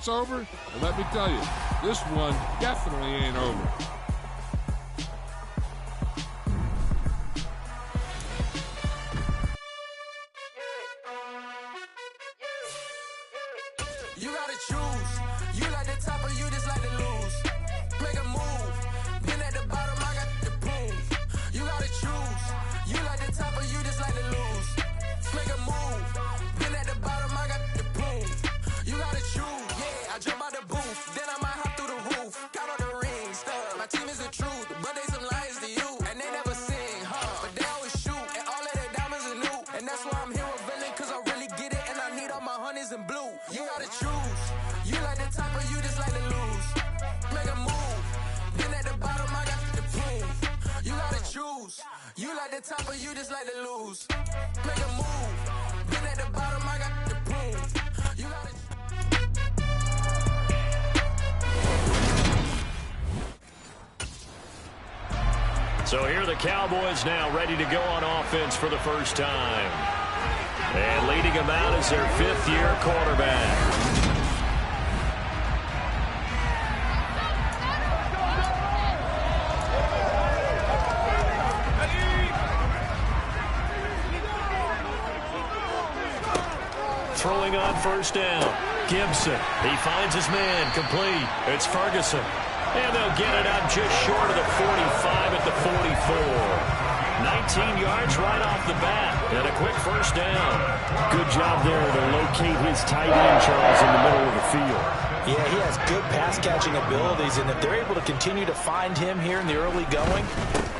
It's over, and let me tell you, this one definitely ain't over. You gotta choose. You like the top or you just like to lose. Make a move. Been at the bottom, I got the prove. You gotta choose. You like the top or you just like to lose. Make a move. Been at the bottom, I got the prove. You gotta choose. Yeah, I jump out the booth. Then I might hop through the roof. Got all the rings, stuff. My team is the truth, but they some liars to you. And they never sing, but they always shoot. And all of their diamonds are new. And that's why I'm here with villain, cause I really get it. And I need all my honeys in blue. You gotta choose. You like the top or you just like to lose. Make a move. Been at the bottom, I got the proof. You gotta choose. You like the top or you just like to lose. Make a move. Been at the bottom, I got the proof. You gotta. So here are the Cowboys now ready to go on offense for the first time. And leading them out is their fifth-year quarterback. Throwing on first down. Gibson. He finds his man. Complete. It's Ferguson. And they'll get it up just short of the 45 at the 44. 19 yards right off the bat. And a quick first down. Good job there to locate his tight end, Charles, in the middle of the field. Yeah, he has good pass-catching abilities, and if they're able to continue to find him here in the early going,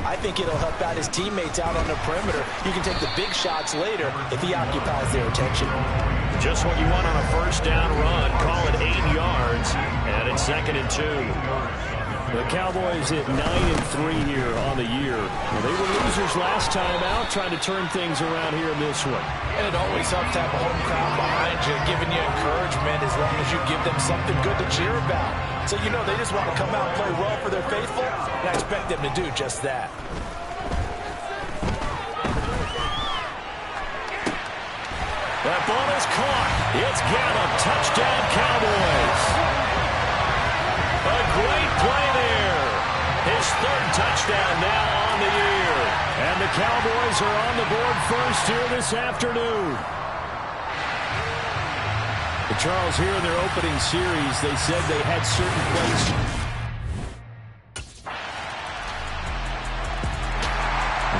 I think it'll help out his teammates out on the perimeter. You can take the big shots later if he occupies their attention. Just what you want on a first down run. Call it 8 yards, and it's 2nd and 2. The Cowboys at 9-3 here on the year. Well, they were losers last time out, trying to turn things around here in this one. And it always helps to have a home crowd behind you, giving you encouragement as long as you give them something good to cheer about. So you know they just want to come out and play well for their faithful, and I expect them to do just that. That ball is caught. It's Gallup. Touchdown, Cowboys. A great play there. His 3rd touchdown now on the year. And the Cowboys are on the board first here this afternoon. But Charles, here in their opening series, they said they had certain plays.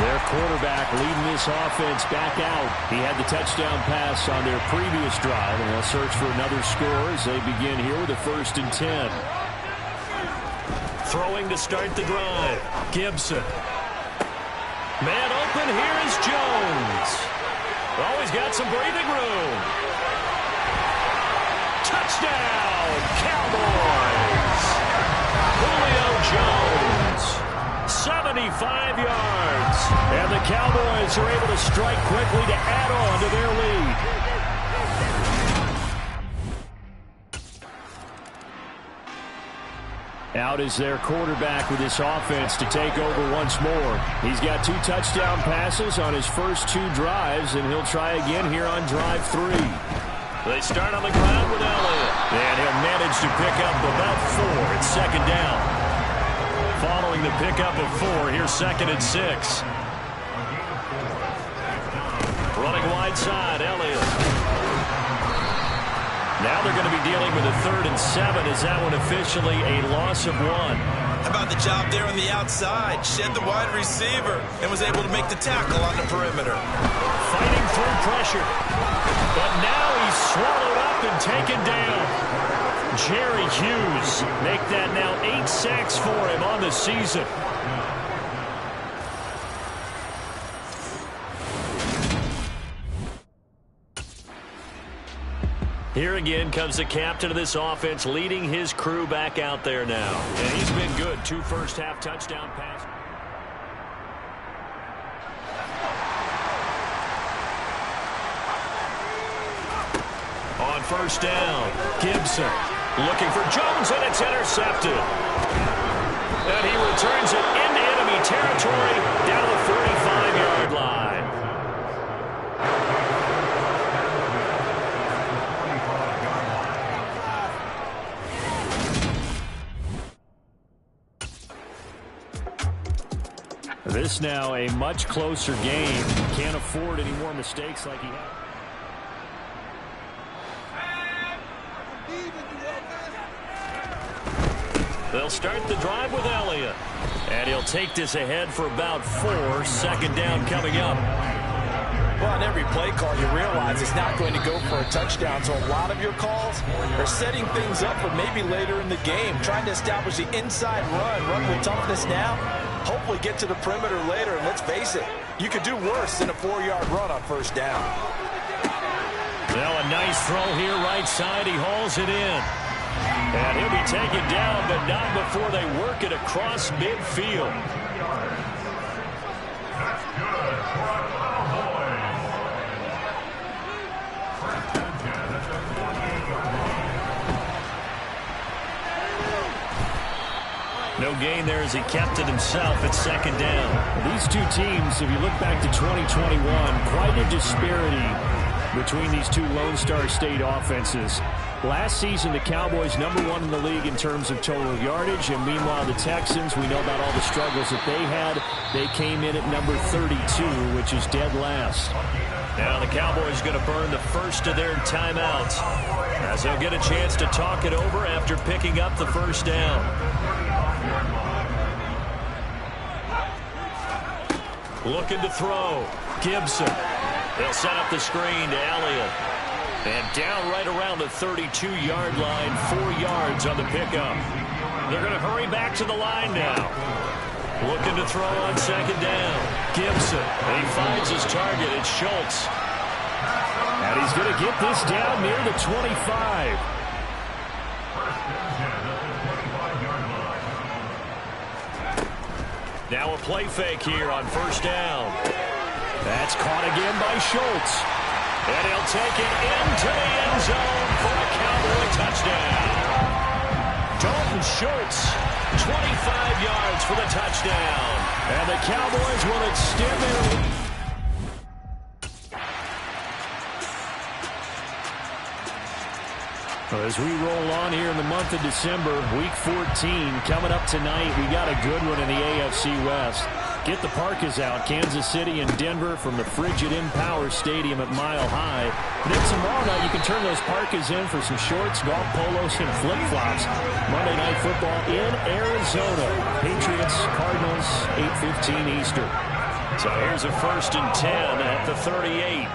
Their quarterback leading this offense back out. He had the touchdown pass on their previous drive, and they'll search for another score as they begin here with a 1st and 10. Throwing to start the drive. Gibson. Man open, here is Jones. Always got some breathing room. Touchdown, Cowboys. Julio Jones. 75 yards. And the Cowboys are able to strike quickly to add on to their lead. Out is their quarterback with this offense to take over once more. He's got 2 touchdown passes on his first 2 drives, and he'll try again here on drive 3. They start on the ground with Elliott. And he'll manage to pick up about 4. It's 2nd down. Following the pickup of 4, here's 2nd and 6. Running wide side, Elliott. Now they're going to be dealing with a 3rd and 7. Is that one officially a loss of 1? How about the job there on the outside? Shed the wide receiver and was able to make the tackle on the perimeter. Fighting through pressure. But now he's swallowed up and taken down. Jerry Hughes make that now 8 sacks for him on the season. Here again comes the captain of this offense, leading his crew back out there now. And he's been good. 2 first-half touchdown passes. On first down, Gibson looking for Jones, and it's intercepted. And he returns it into enemy territory down the 45-yard line. This now a much closer game. Can't afford any more mistakes like he had. They'll start the drive with Elliott. And he'll take this ahead for about 4. Second down coming up. Well, on every play call, you realize it's not going to go for a touchdown. So a lot of your calls are setting things up for maybe later in the game, trying to establish the inside run with toughness now, hopefully get to the perimeter later. And let's face it, you could do worse than a 4-yard run on first down. Now a nice throw here right side. He hauls it in. And he'll be taken down, but not before they work it across midfield. No gain there as he kept it himself at second down. These two teams, if you look back to 2021, quite a disparity between these two Lone Star State offenses. Last season, the Cowboys #1 in the league in terms of total yardage, and meanwhile the Texans, we know about all the struggles that they had. They came in at number 32, which is dead last. Now the Cowboys going to burn the first of their timeouts as they'll get a chance to talk it over after picking up the first down. Looking to throw. Gibson. They'll set up the screen to Elliott. And down right around the 32-yard line, 4 yards on the pickup. They're going to hurry back to the line now. Looking to throw on second down. Gibson. He finds his target. It's Schultz. And he's going to get this down near the 25. Now a play fake here on first down. That's caught again by Schultz. And he'll take it into the end zone for a Cowboy touchdown. Dalton Schultz, 25 yards for the touchdown. And the Cowboys will extend their lead. As we roll on here in the month of December, Week 14 coming up tonight, we got a good one in the AFC West. Get the parkas out, Kansas City and Denver from the frigid Empower Stadium at Mile High. And then tomorrow night, you can turn those parkas in for some shorts, golf polos, and flip-flops. Monday Night Football in Arizona. Patriots, Cardinals, 8:15 Eastern. So here's a 1st and 10 at the 38.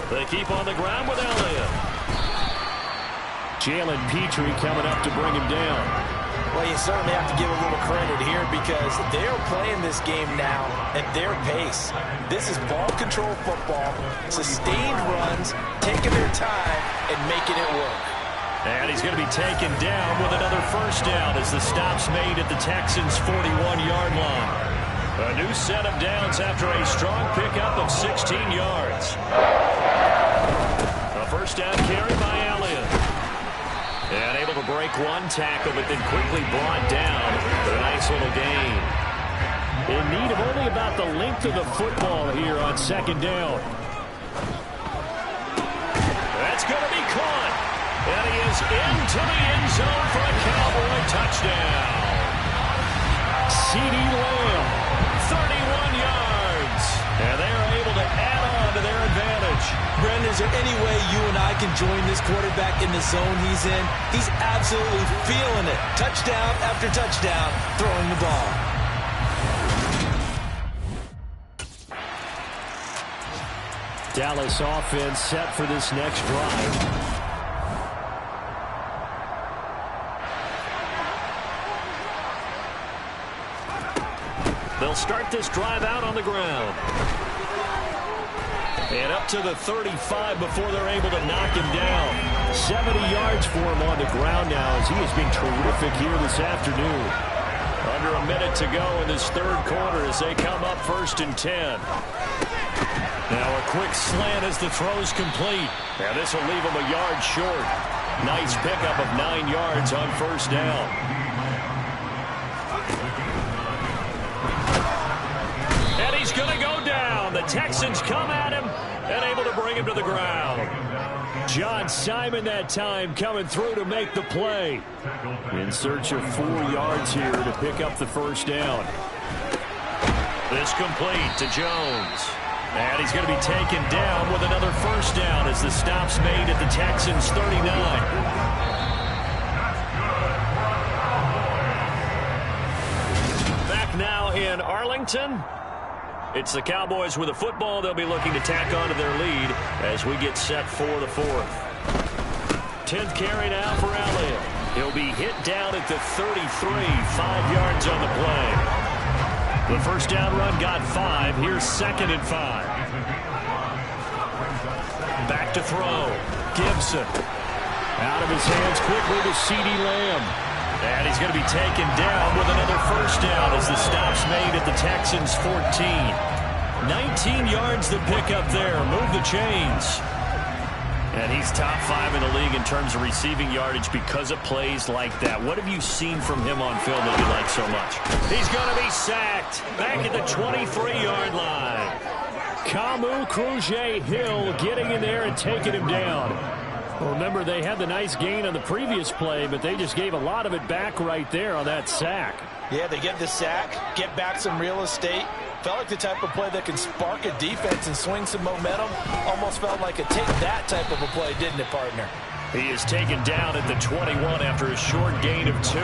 They keep on the ground with Elliott. Jalen Petrie coming up to bring him down. Well, you certainly have to give a little credit here because they're playing this game now at their pace. This is ball control football, sustained runs, taking their time and making it work. And he's going to be taken down with another first down as the stop's made at the Texans' 41-yard line. A new set of downs after a strong pickup of 16 yards. A first down carry by Elliott. And able to break one tackle, but then quickly brought down for a nice little gain. In need of only about the length of the football here on second down. That's going to be caught. And he is into the end zone for a Cowboy touchdown. CeeDee Lamb. 31 yards. And they are able to add on to their advantage. Brendan, is there any way you and I can join this quarterback in the zone he's in? He's absolutely feeling it. Touchdown after touchdown, throwing the ball. Dallas offense set for this next drive. They'll start this drive out on the ground. And up to the 35 before they're able to knock him down. 70 yards for him on the ground now as he has been terrific here this afternoon. Under a minute to go in this third quarter as they come up 1st and 10. Now a quick slant as the throw's complete. Now this will leave him a yard short. Nice pickup of 9 yards on first down. And he's going to go down. The Texans come at him and able to bring him to the ground. John Simon that time coming through to make the play. In search of 4 yards here to pick up the first down. This complete to Jones. And he's going to be taken down with another first down as the stop's made at the Texans' 39. Back now in Arlington. It's the Cowboys with a football. They'll be looking to tack on to their lead as we get set for the 4th. 10th carry now for Elliott. He'll be hit down at the 33, 5 yards on the play. The first down run got 5. Here's 2nd and 5. Back to throw. Gibson. Out of his hands quickly to CeeDee Lamb. And he's going to be taken down with another first down as the stop's made at the Texans' 14. 19 yards to pick up there. Move the chains. And he's top 5 in the league in terms of receiving yardage because of plays like that. What have you seen from him on film that you like so much? He's going to be sacked back at the 23-yard line. Kamu Grugier-Hill getting in there and taking him down. Well, remember, they had the nice gain on the previous play, but they just gave a lot of it back right there on that sack. Yeah, they get the sack, get back some real estate. Felt like the type of play that can spark a defense and swing some momentum. Almost felt like a take-that type of a play, didn't it, partner? He is taken down at the 21 after a short gain of 2.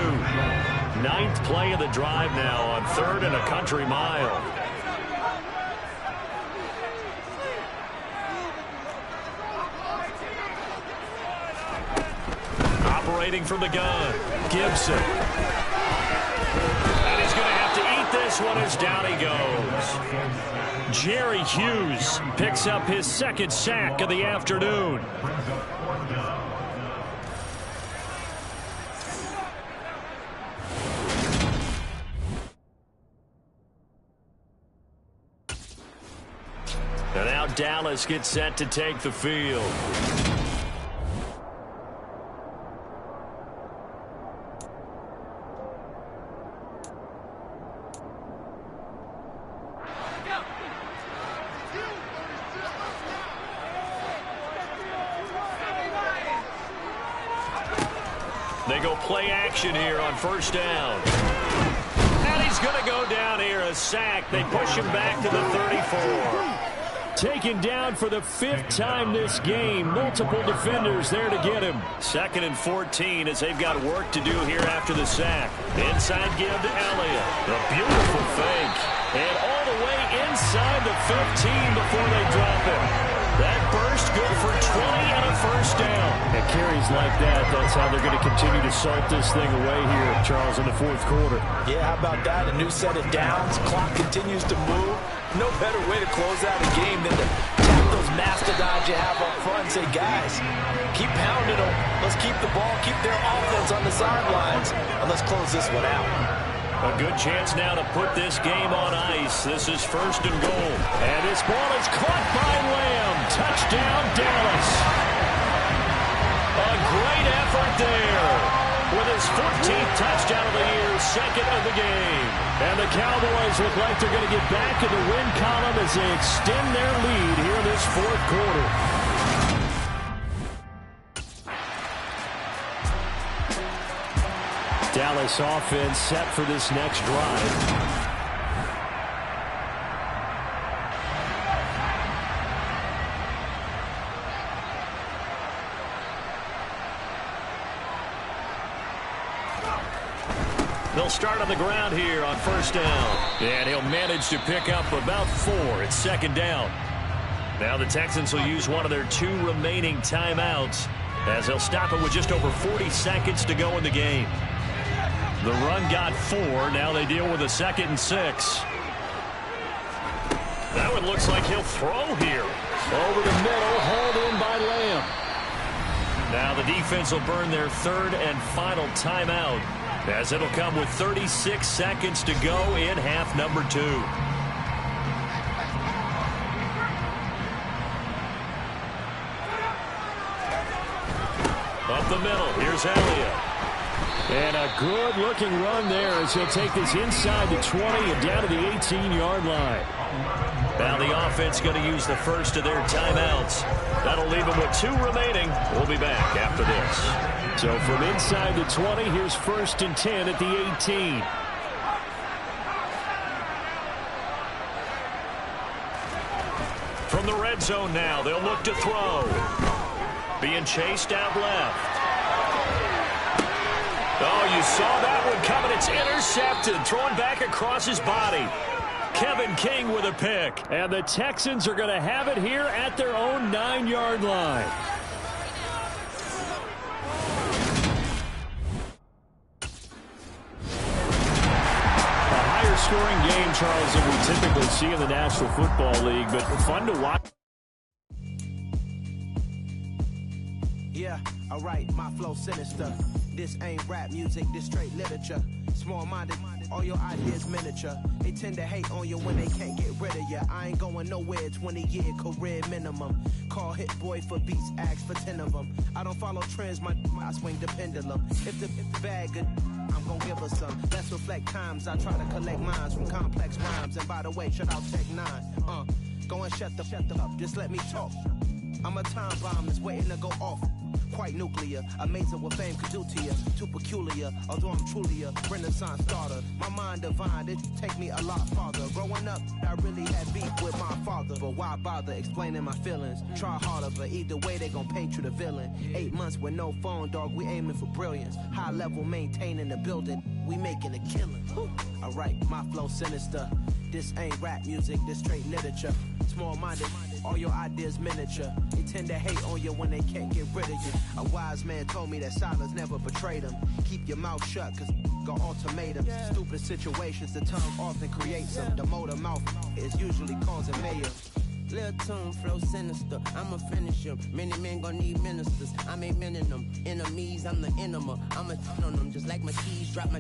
9th play of the drive now on 3rd and a country mile. Operating from the gun, Gibson. And he's going to have to eat this one as down he goes. Jerry Hughes picks up his 2nd sack of the afternoon. And now Dallas gets set to take the field. They go play action here on first down. And he's going to go down here, a sack. They push him back to the 34. Taken down for the 5th time this game. Multiple defenders there to get him. 2nd and 14 as they've got work to do here after the sack. Inside give to Elliott. A beautiful fake. And all the way inside the 15 before they drop him. That burst good for 20 and a first down. And carries like that, that's how they're going to continue to salt this thing away here, Charles, in the 4th quarter. Yeah, how about that? A new set of downs. Clock continues to move. No better way to close out a game than to tap those mastodons you have up front and say, guys, keep pounding them. Let's keep the ball, keep their offense on the sidelines, and let's close this one out. A good chance now to put this game on ice. This is 1st and goal. And this ball is caught by Lamb. Touchdown, Dallas. A great effort there. With his 14th touchdown of the year, 2nd of the game. And the Cowboys look like they're going to get back in the win column as they extend their lead here in this 4th quarter. Dallas offense set for this next drive. They'll start on the ground here on first down. And he'll manage to pick up about 4. It's 2nd down. Now the Texans will use one of their 2 remaining timeouts as they'll stop it with just over 40 seconds to go in the game. The run got 4. Now they deal with a 2nd and 6. That one looks like he'll throw here. Over the middle, hauled in by Lamb. Now the defense will burn their 3rd and final timeout as it'll come with 36 seconds to go in half number 2. Up the middle, here's Elliott. And a good-looking run there as he'll take this inside the 20 and down to the 18-yard line. Now the offense going to use the first of their timeouts. That'll leave them And with 2 remaining, we'll be back after this. So from inside the 20, here's 1st and 10 at the 18. From the red zone now, they'll look to throw. Being chased out left. Oh, you saw that one coming. It's intercepted. Throwing back across his body. Kevin King with a pick. And the Texans are going to have it here at their own 9-yard line. A higher scoring game, Charles, than we typically see in the National Football League, but fun to watch. Yeah, alright, my flow sinister. This ain't rap music, this straight literature. Small-minded, all your ideas miniature. They tend to hate on you when they can't get rid of you. I ain't going nowhere, 20-year career minimum. Call Hit Boy for beats, ask for 10 of them. I don't follow trends, I swing the pendulum. If the bag good, I'm gonna give her some. Let's reflect times, I try to collect minds from complex rhymes. And by the way, shout out Tech 9. Go and shut the up, just let me talk. I'm a time bomb that's waiting to go off. Quite nuclear, amazing what fame could do to you. Too peculiar, although I'm truly a Renaissance starter. My mind divine, it take me a lot farther. Growing up, I really had beef with my father. But why bother explaining my feelings? Try harder, but either way they gon' paint you the villain. 8 months with no phone, dog, we aiming for brilliance. High level maintaining the building, we making a killing. Alright, my flow sinister. This ain't rap music, this straight literature. Small-minded, all your ideas miniature. They tend to hate on you when they can't get rid of you. A wise man told me that silence never betrayed him. Keep your mouth shut, cause got ultimatums. Stupid situations, the tongue often creates them. The motor mouth is usually causing mayhem. Lil' tune, flow sinister, I'ma finish him. Many men gon' need ministers, I'm ain't mending them. Enemies, I'm the enema, I'ma on them. Just like my keys, drop my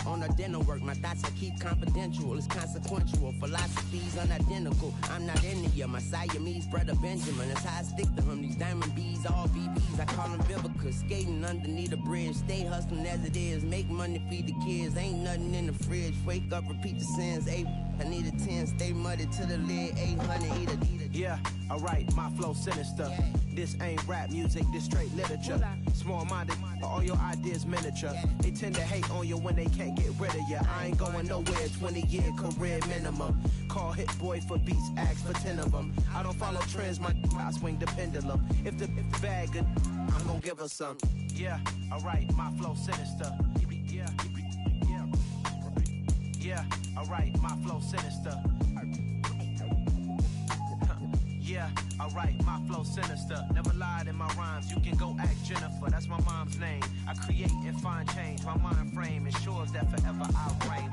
on the dinner work. My thoughts I keep confidential, it's consequential. Philosophies unidentical, I'm not into you. My Siamese brother Benjamin, that's how I stick to him. These diamond bees, all BBs, I call them Vivica. Skating underneath a bridge, stay hustling as it is. Make money, feed the kids, ain't nothing in the fridge. Wake up, repeat the sins, I need a 10, stay muddy to the lid, 800, eat a. Yeah, alright, my flow sinister. This ain't rap music, this straight literature. Small-minded, all your ideas miniature. They tend to hate on you when they can't get rid of you. I ain't going nowhere, 20-year career minimum. Call Hit Boy for beats, ask for 10 of them. I don't follow trends, I swing the pendulum. If the bag good, I'm gonna give her some. Yeah, alright, my flow sinister. Yeah, alright, my flow sinister. Yeah, alright, my flow sinister. Never lied in my rhymes, you can go ask Jennifer. That's my mom's name. I create and find change. My mind frame ensures that forever I'll reign.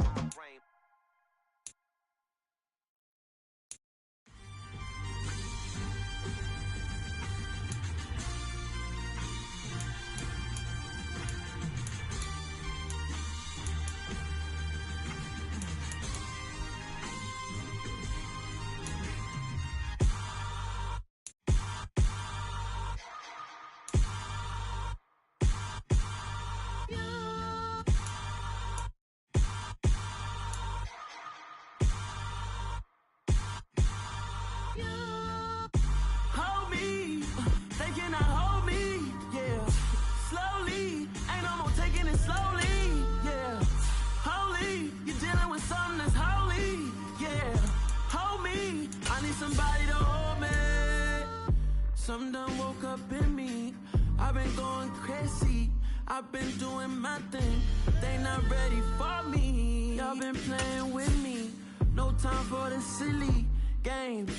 Something done woke up in me. I've been going crazy. I've been doing my thing. They not ready for me. Y'all been playing with me. No time for the silly games.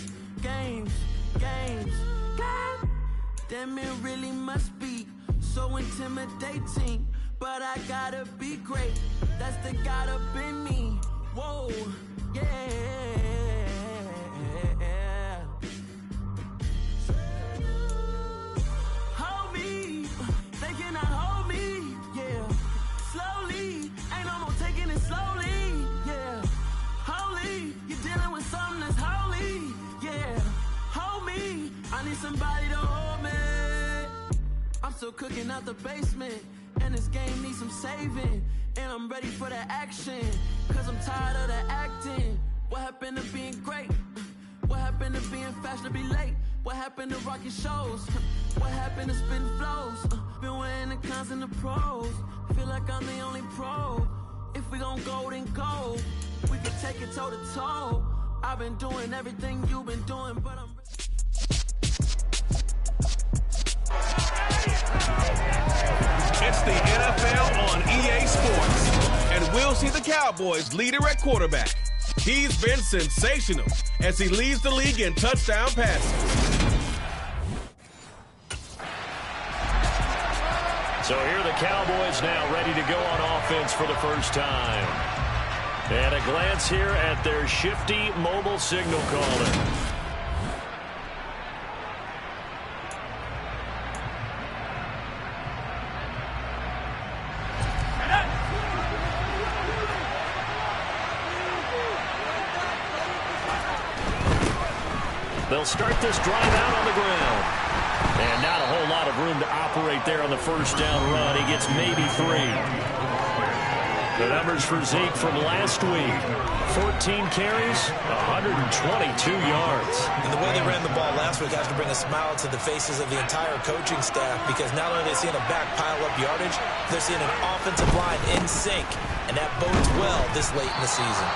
Damn, it really must be so intimidating. But I gotta be great. That's the God up in me. Whoa, yeah. Somebody to hold me. I'm still cooking out the basement, and this game needs some saving. And I'm ready for the action, cause I'm tired of the acting. What happened to being great? What happened to being fashionably late? What happened to rocking shows? What happened to spitting flows? Been wearing the cons and the pros. Feel like I'm the only pro. If we gon' go, then go. We can take it toe to toe. I've been doing everything you've been doing, but I'm... It's the NFL on EA Sports, and we'll see the Cowboys leader at quarterback. He's been sensational as he leads the league in touchdown passes. So here are the Cowboys now ready to go on offense for the first time. And a glance here at their shifty mobile signal caller. They'll start this drive out on the ground. And not a whole lot of room to operate there on the first down run. He gets maybe 3. The numbers for Zeke from last week. 14 carries, 122 yards. And the way they ran the ball last week has to bring a smile to the faces of the entire coaching staff, because not only are they seeing a back pile up yardage, they're seeing an offensive line in sync. And that bodes well this late in the season.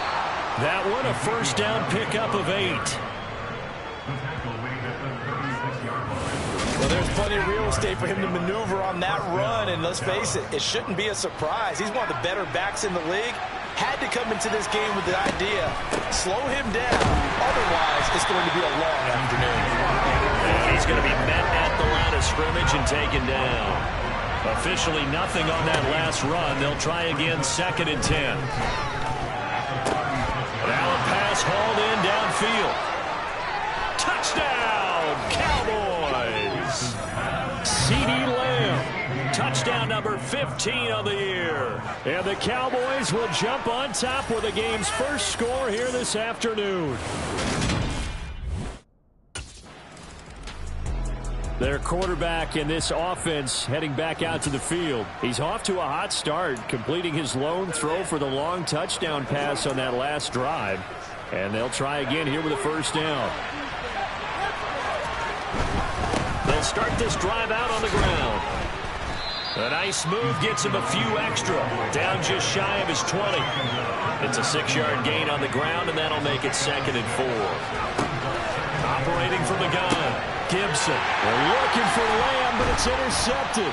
That one a first down pickup of 8. Well, there's plenty of real estate for him to maneuver on that run, and let's face it, it shouldn't be a surprise. He's one of the better backs in the league. Had to come into this game with the idea, slow him down, otherwise it's going to be a long afternoon. And he's going to be met at the line of scrimmage and taken down. Officially nothing on that last run. They'll try again, 2nd and 10. Now a pass hauled in downfield. Touchdown, Cowboys! CeeDee Lamb, touchdown number 15 of the year. And the Cowboys will jump on top with the game's first score here this afternoon. Their quarterback in this offense heading back out to the field. He's off to a hot start, completing his lone throw for the long touchdown pass on that last drive. And they'll try again here with a first down. They'll start this drive out on the ground. A nice move gets him a few extra. Down just shy of his 20. It's a 6-yard gain on the ground, and that'll make it 2nd and 4. Operating from the gun, Gibson. They're looking for Lamb, but it's intercepted.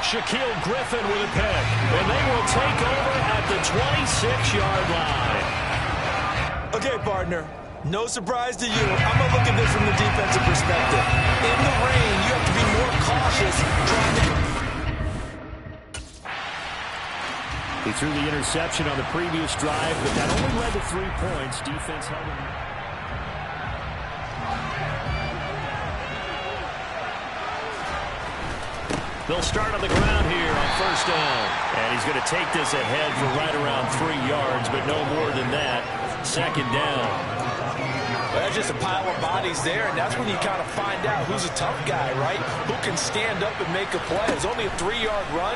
Shaquille Griffin with a pick. And they will take over at the 26-yard line. Okay, partner. No surprise to you. I'm going to look at this from the defensive perspective. In the rain, you have to be more cautious trying to... He threw the interception on the previous drive, but that only led to 3 points. Defense held him. They'll start on the ground here on first down. And he's going to take this ahead for right around 3 yards, but no more than that. 2nd down. Well, that's just a pile of bodies there, and that's when you kind of find out who's a tough guy, right? Who can stand up and make a play. It's only a 3-yard run,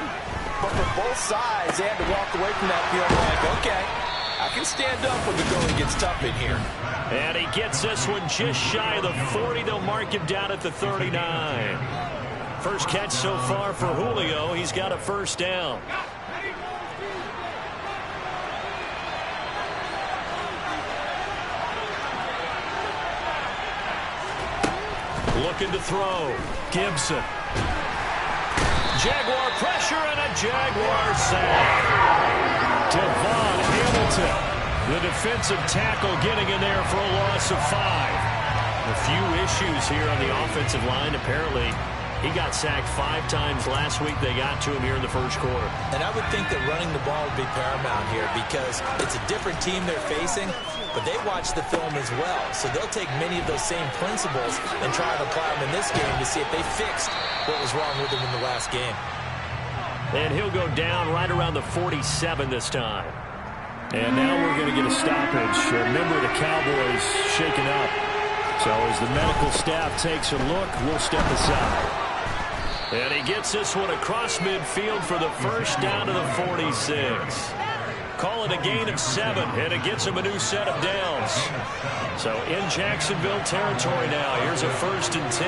but for both sides, they had to walk away from that field like, okay, I can stand up when the going gets tough in here. And he gets this one just shy of the 40. They'll mark him down at the 39. First catch so far for Julio. He's got a first down. Looking to throw. Gibson. Jaguar pressure and a Jaguar sack. Devon Hamilton, the defensive tackle, getting in there for a loss of 5. A few issues here on the offensive line. Apparently, he got sacked 5 times last week. They got to him here in the first quarter. And I would think that running the ball would be paramount here because it's a different team they're facing, but they watch the film as well. So they'll take many of those same principles and try to apply them in this game to see if they fixed what was wrong with them in the last game. And he'll go down right around the 47 this time. And now we're going to get a stoppage. Remember, the Cowboys shaken up. So as the medical staff takes a look, we'll step aside. And he gets this one across midfield for the first down to the 46. call it a gain of 7, and it gets him a new set of downs. So in Jacksonville territory now. Here's a 1st and 10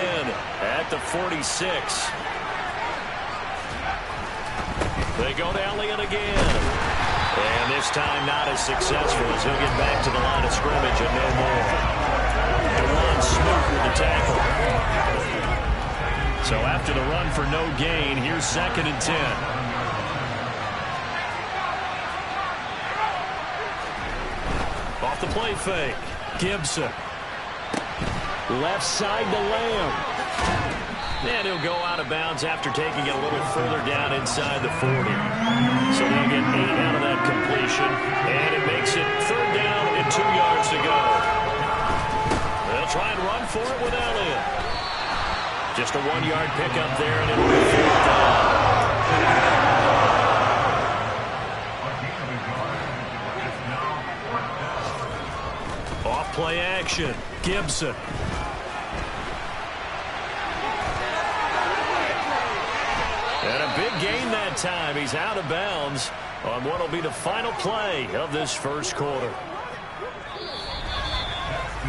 at the 46. They go to Elliott again. And this time not as successful as he'll get back to the line of scrimmage and no more. DeJuan Smoot with the tackle. So after the run for no gain, here's 2nd and 10. Off the play fake. Gibson. Left side to Lamb. And he'll go out of bounds after taking it a little further down inside the 40. So they'll get 8 out of that completion. And it makes it 3rd down and 2 yards to go. They'll try and run for it with Elliott. Just a 1-yard pickup there, and it'll be 4th down. Off play action. Gibson. And a big gain that time. He's out of bounds on what will be the final play of this first quarter.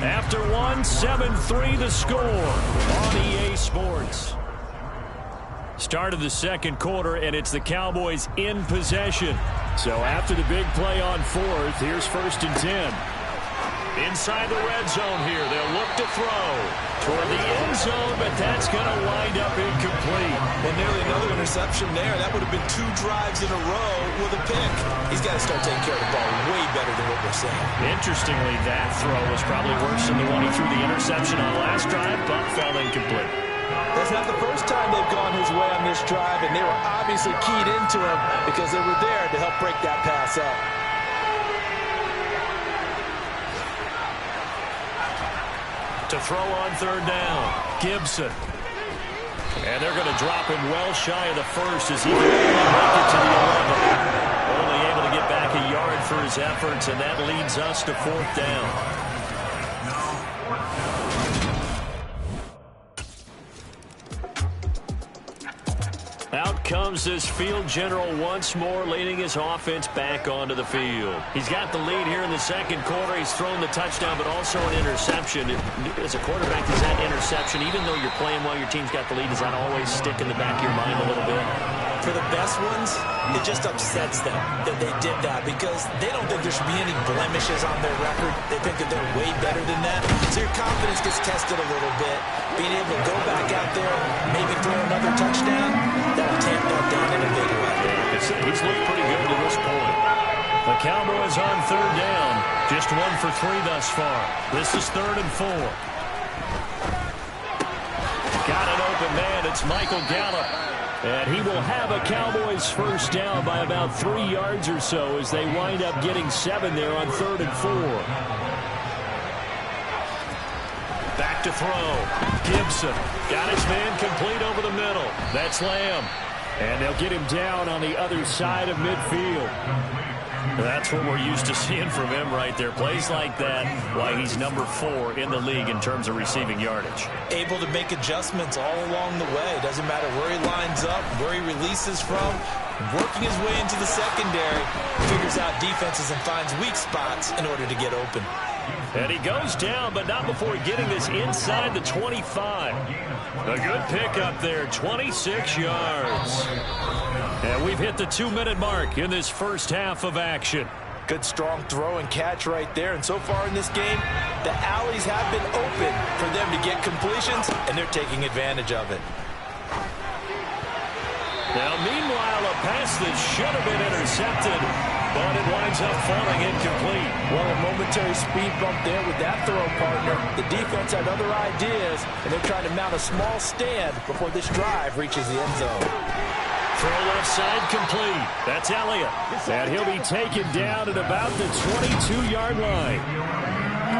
After 1, 7-3 the score on EA Sports. Start of the second quarter, and it's the Cowboys in possession. So after the big play on 4th, here's 1st and 10. Inside the red zone here, they'll look to throw toward the end zone, but that's going to wind up incomplete. Well, nearly another interception there. That would have been 2 drives in a row with a pick. He's got to start taking care of the ball way better than what we're saying. Interestingly, that throw was probably worse than the one he threw the interception on last drive, but fell incomplete. That's not the first time they've gone his way on this drive, and they were obviously keyed into him because they were there to help break that pass up. To throw on 3rd down, Gibson. And they're going to drop him well shy of the 1st as he can only make it to the 11. Only able to get back a yard for his efforts, and that leads us to 4th down. Out comes this field general once more, leading his offense back onto the field. He's got the lead here in the second quarter. He's thrown the touchdown, but also an interception. As a quarterback, does that interception, even though you're playing well, your team's got the lead, does that always stick in the back of your mind a little bit? For the best ones, it just upsets them that they did that because they don't think there should be any blemishes on their record. They think that they're way better than that. So your confidence gets tested a little bit. Being able to go back out there, maybe throw another touchdown, that'll tamp that down in a big way. He's looked pretty good to this point. The Cowboys on 3rd down. Just 1 for 3 thus far. This is 3rd and 4. Got an open man. It's Michael Gallup. And he will have a Cowboys first down by about 3 yards or so as they wind up getting 7 there on 3rd and 4. Back to throw. Gibson got his man complete over the middle. That's Lamb. And they'll get him down on the other side of midfield. That's what we're used to seeing from him right there. Plays like that, why he's number 4 in the league in terms of receiving yardage. Able to make adjustments all along the way. Doesn't matter where he lines up, where he releases from. Working his way into the secondary, figures out defenses and finds weak spots in order to get open. And he goes down, but not before getting this inside the 25. A good pickup there, 26 yards. And we've hit the 2-minute mark in this first half of action. Good strong throw and catch right there. And so far in this game, the alleys have been open for them to get completions, and they're taking advantage of it. Now, meanwhile, a pass that should have been intercepted, but it winds up falling incomplete. Well, a momentary speed bump there with that throw, partner. The defense had other ideas, and they're trying to mount a small stand before this drive reaches the end zone. Throw left side complete. That's Elliott. And he'll be taken down at about the 22-yard line.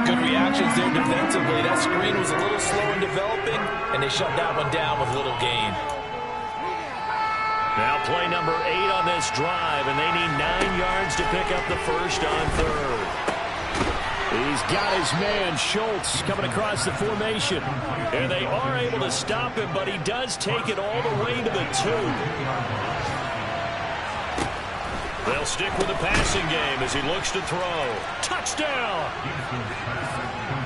Good reactions there defensively. That screen was a little slow in developing, and they shut that one down with little gain. Now play number 8 on this drive, and they need 9 yards to pick up the first on 3rd. He's got his man, Schultz, coming across the formation. And they are able to stop him, but he does take it all the way to the 2. They'll stick with the passing game as he looks to throw. Touchdown!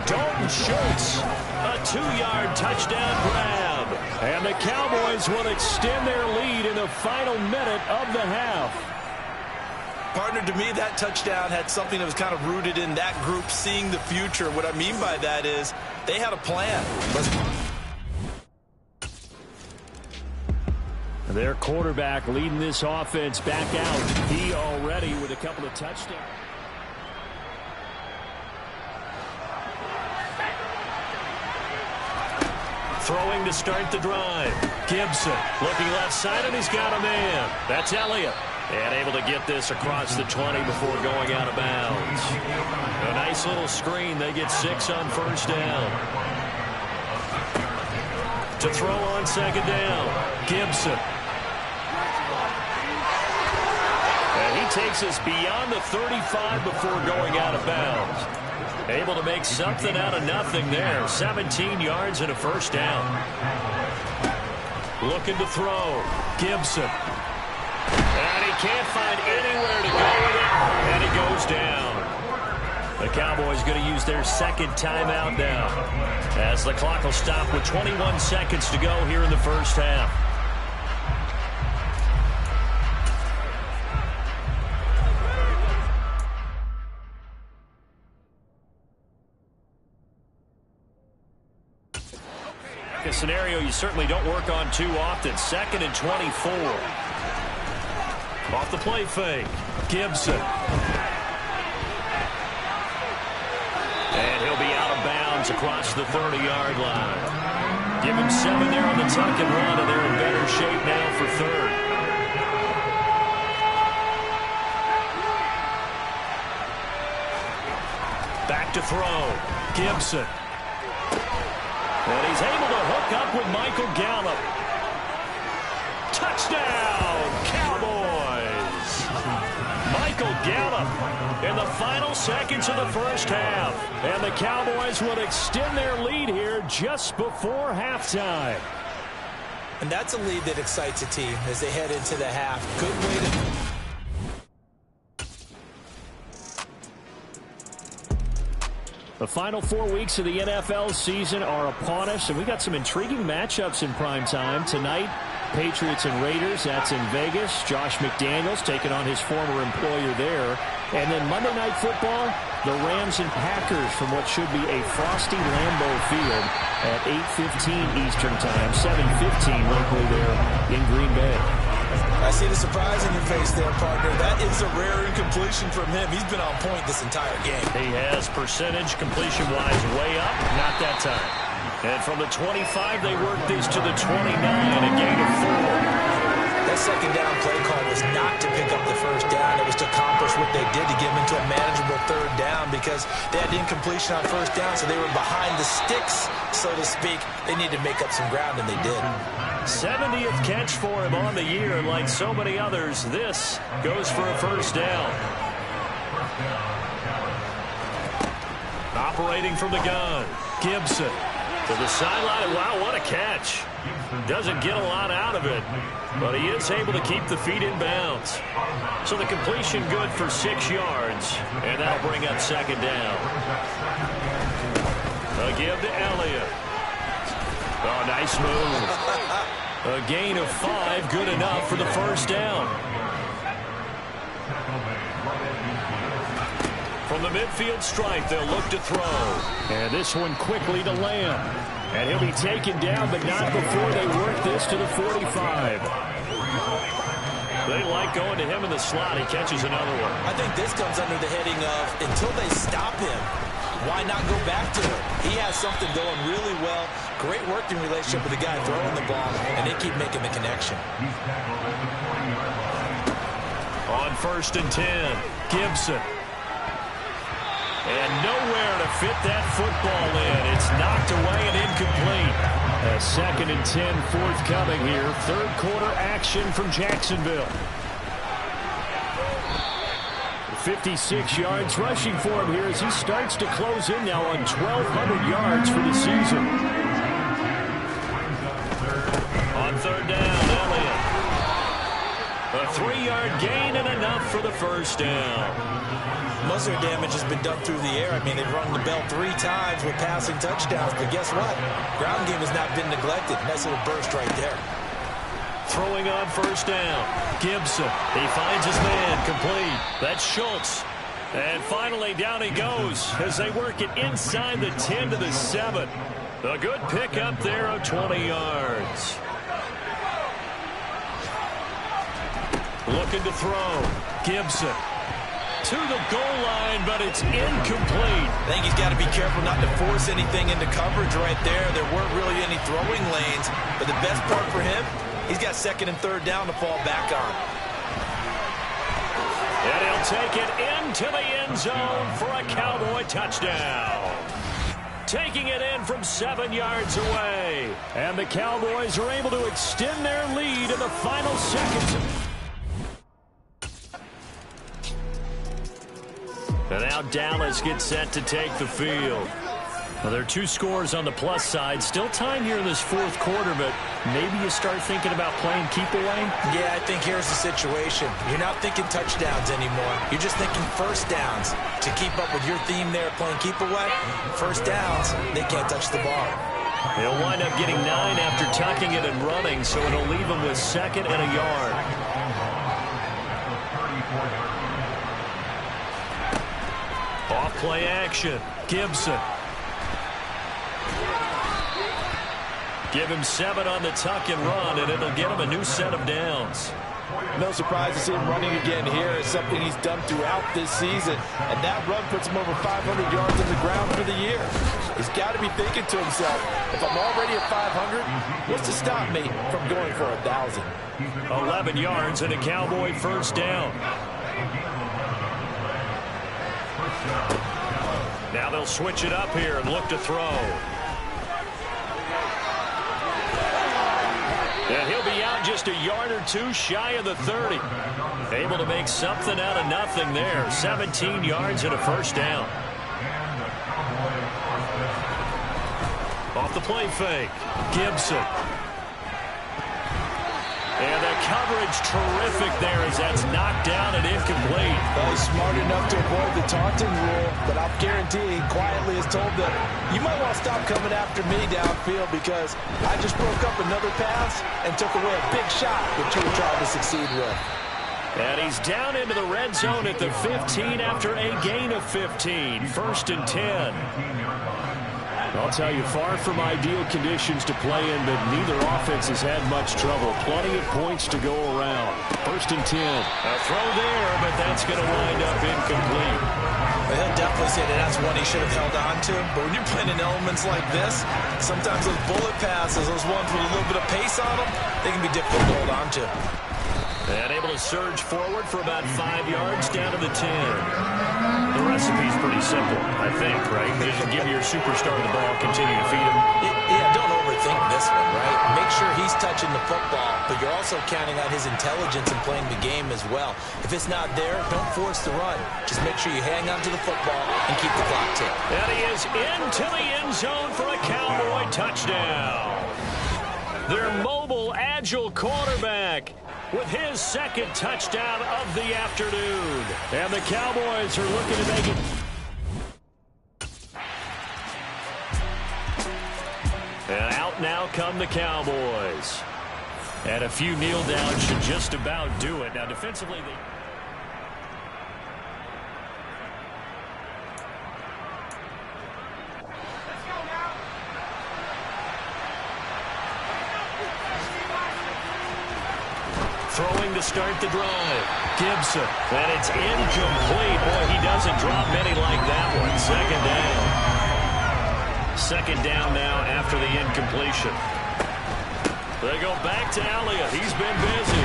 Dalton Schultz, a 2-yard touchdown grab. And the Cowboys will extend their lead in the final minute of the half. Partner, to me, that touchdown had something that was kind of rooted in that group seeing the future. What I mean by that is they had a plan. Their quarterback leading this offense back out. He already with a couple of touchdowns. Throwing to start the drive. Gibson looking left side, and he's got a man. That's Elliott. And able to get this across the 20 before going out of bounds. A nice little screen. They get 6 on first down. To throw on second down. Gibson. And he takes us beyond the 35 before going out of bounds. Able to make something out of nothing there. 17 yards and a first down. Looking to throw. Gibson. And he can't find anywhere to go with it. And he goes down. The Cowboys going to use their second timeout now, as the clock will stop with 21 seconds to go here in the first half. A scenario you certainly don't work on too often. 2nd and 24. Off the play fake. Gibson. And he'll be out of bounds across the 30-yard line. Give him 7 there on the tuck and run, and they're in better shape now for 3rd. Back to throw. Gibson. And he's able to hook up with Michael Gallup. Touchdown, Cowboys! Michael Gallup in the final seconds of the first half. And the Cowboys will extend their lead here just before halftime. And that's a lead that excites a team as they head into the half. Good way to... The final 4 weeks of the NFL season are upon us, and we got some intriguing matchups in prime time tonight. Patriots and Raiders, that's in Vegas. Josh McDaniels taking on his former employer there. And then Monday Night Football, the Rams and Packers from what should be a frosty Lambeau Field at 8:15 Eastern Time, 7:15 locally there in Green Bay. I see the surprise in your face there, partner. That is a rare incompletion from him. He's been on point this entire game. He has percentage completion-wise way up. Not that time. And from the 25, they work this to the 29, a gain of 4. That second down play call was not to pick up the first down. It was to accomplish what they did to get them into a manageable 3rd down because they had incompletion on first down, so they were behind the sticks, so to speak. They needed to make up some ground, and they did. 70th catch for him on the year. Like so many others, this goes for a first down. Operating from the gun, Gibson to the sideline. Wow, what a catch. Doesn't get a lot out of it, but he is able to keep the feet in bounds. So the completion good for 6 yards, and that'll bring up second down. A give to Elliott. Oh, nice move. A gain of 5, good enough for the first down. From the midfield stripe, they'll look to throw. And this one quickly to Lamb. And he'll be taken down, but not before they work this to the 45. They like going to him in the slot. He catches another one. I think this comes under the heading of until they stop him, why not go back to him? He has something going really well. Great working relationship with the guy throwing the ball, and they keep making the connection. On 1st and 10, Gibson. And nowhere to fit that football in. It's knocked away and incomplete. A 2nd and 10 forthcoming here. 3rd quarter action from Jacksonville. 56 yards rushing for him here as he starts to close in now on 1,200 yards for the season. On 3rd down, Elliott. A A 3-yard gain and enough for the first down. Most of their damage has been done through the air. I mean, they've rung the bell 3 times with passing touchdowns, but guess what? Ground game has not been neglected. Nice little burst right there. Throwing on first down. Gibson. He finds his man. Complete. That's Schultz. And finally, down he goes as they work it inside the 10 to the 7. A good pickup there of 20 yards. Looking to throw. Gibson. To the goal line, but it's incomplete. I think he's got to be careful not to force anything into coverage right there. There weren't really any throwing lanes, but the best part for him, he's got 2nd and 3rd down to fall back on. And he'll take it into the end zone for a Cowboy touchdown. Taking it in from 7 yards away. And the Cowboys are able to extend their lead in the final seconds. And now Dallas gets set to take the field. Well, there are 2 scores on the plus side. Still time here in this 4th quarter, but maybe you start thinking about playing keep away? Yeah, I think here's the situation. You're not thinking touchdowns anymore. You're just thinking first downs. To keep up with your theme there, playing keep away, first downs, they can't touch the ball. He'll wind up getting 9 after tucking it and running, so it'll leave him with 2nd and a yard. Off play action. Gibson. Give him 7 on the tuck and run, and it'll get him a new set of downs. No surprise to see him running again here. It's something he's done throughout this season. And that run puts him over 500 yards on the ground for the year. He's got to be thinking to himself, if I'm already at 500, what's to stop me from going for 1,000? 11 yards and a Cowboy first down. Now they'll switch it up here and look to throw. And he'll be out just a yard or 2 shy of the 30. Able to make something out of nothing there. 17 yards and a first down. Off the play fake. Gibson. And the coverage terrific there as that's knocked down and incomplete. Well, he's smart enough to avoid the taunting rule, but I'll guarantee he quietly has told them, you might want to stop coming after me downfield because I just broke up another pass and took away a big shot that you were trying to succeed with. And he's down into the red zone at the 15 after a gain of 15. 1st and 10. I'll tell you, far from ideal conditions to play in, but neither offense has had much trouble. Plenty of points to go around. 1st and 10. A throw there, but that's going to wind up incomplete. Well, he'll definitely say that that's one he should have held on to. But when you're playing in elements like this, sometimes those bullet passes, those ones with a little bit of pace on them, they can be difficult to hold on to. And able to surge forward for about 5 yards down to the 10. The recipe's pretty simple, I think, right? Just give your superstar the ball, continue to feed him. Yeah, don't overthink this one, right? Make sure he's touching the football, but you're also counting on his intelligence in playing the game as well. If it's not there, don't force the run. Just make sure you hang on to the football and keep the clock ticking. And he is into the end zone for a Cowboy touchdown. Their mobile, agile quarterback with his 2nd touchdown of the afternoon. And the Cowboys are looking to make it. And out now come the Cowboys. And a few kneel downs should just about do it. Now defensively, they... Throwing to start the drive. Gibson. And it's incomplete. Boy, he doesn't drop many like that one. 2nd down. 2nd down now after the incompletion. They go back to Elliott. He's been busy.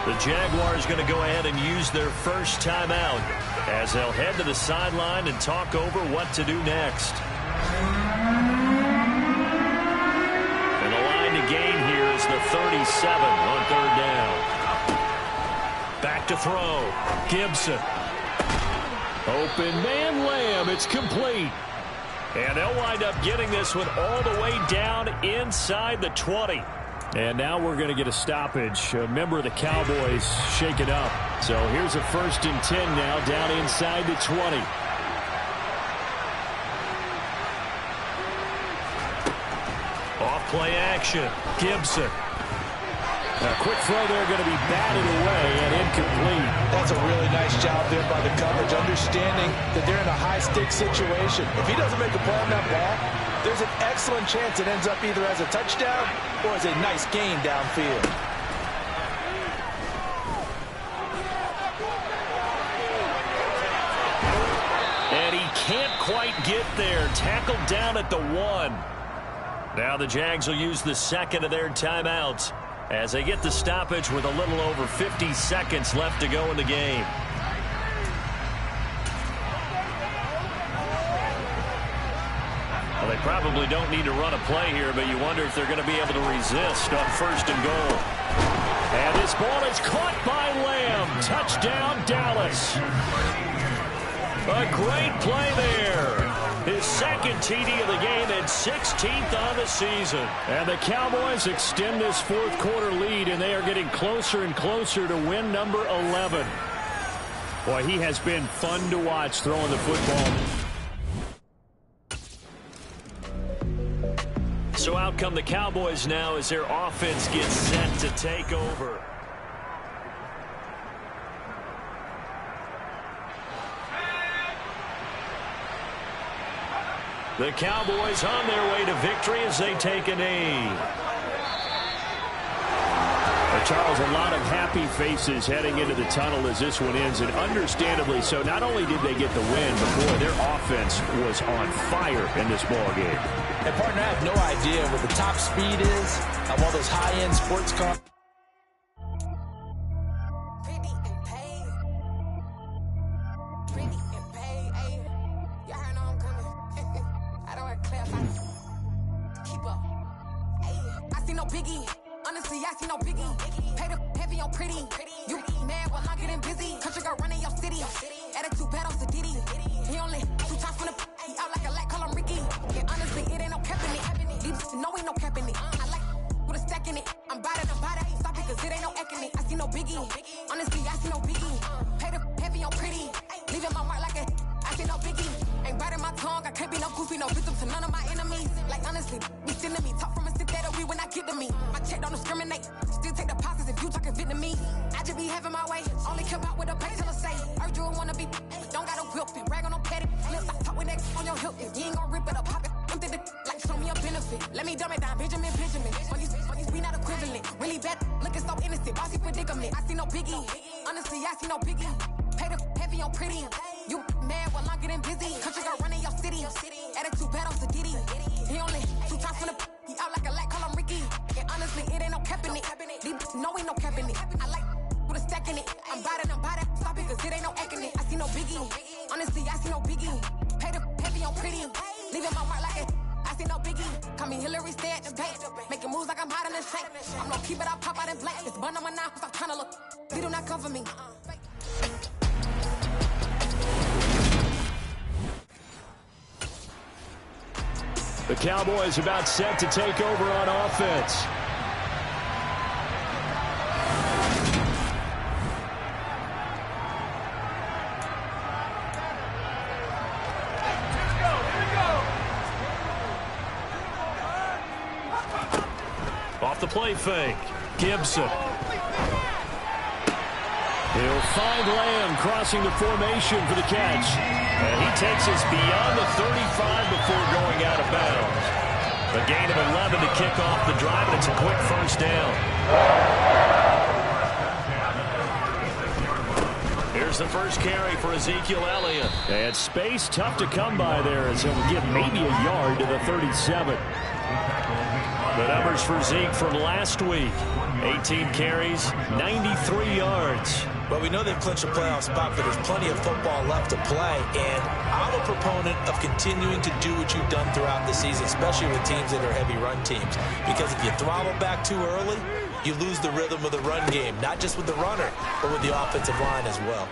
The Jaguars going to go ahead and use their first timeout as they'll head to the sideline and talk over what to do next. And the line to gain here is the 37 on 3rd down. Back to throw. Gibson. Open man Lamb. It's complete. And they'll wind up getting this one all the way down inside the 20. And now we're going to get a stoppage. A member of the Cowboys shaken up. So here's a 1st and 10 now, down inside the 20. Off-play action. Gibson. A quick throw there going to be batted away and incomplete. That's a really nice job there by the coverage, understanding that they're in a high-stakes situation. If he doesn't make a play on that ball, there's an excellent chance it ends up either as a touchdown or as a nice gain downfield. And he can't quite get there. Tackled down at the 1. Now the Jags will use the second of their timeouts as they get the stoppage with a little over 50 seconds left to go in the game. Well, they probably don't need to run a play here, but you wonder if they're going to be able to resist on 1st and goal. And this ball is caught by Lamb. Touchdown, Dallas. A great play there. His 2nd TD of the game and 16th on the season. And the Cowboys extend this 4th quarter lead, and they are getting closer and closer to win number 11. Boy, he has been fun to watch throwing the football. So out come the Cowboys now as their offense gets set to take over. The Cowboys on their way to victory as they take a knee. Charles, a lot of happy faces heading into the tunnel as this one ends, and understandably so. Not only did they get the win, but boy, their offense was on fire in this ball game. And partner, I have no idea what the top speed is of all those high-end sports cars. The Cowboys about set to take over on offense. Off the play fake. Gibson. He'll find Lamb crossing the formation for the catch. And he takes us beyond the 35 before going out of bounds. A gain of 11 to kick off the drive, and it's a quick 1st down. Here's the first carry for Ezekiel Elliott. And space tough to come by there as he'll give maybe a yard to the 37. The numbers for Zeke from last week. 18 carries, 93 yards. Well, we know they've clinched a playoff spot, but there's plenty of football left to play, and I'm a proponent of continuing to do what you've done throughout the season, especially with teams that are heavy run teams, because if you throttle back too early, you lose the rhythm of the run game, not just with the runner, but with the offensive line as well.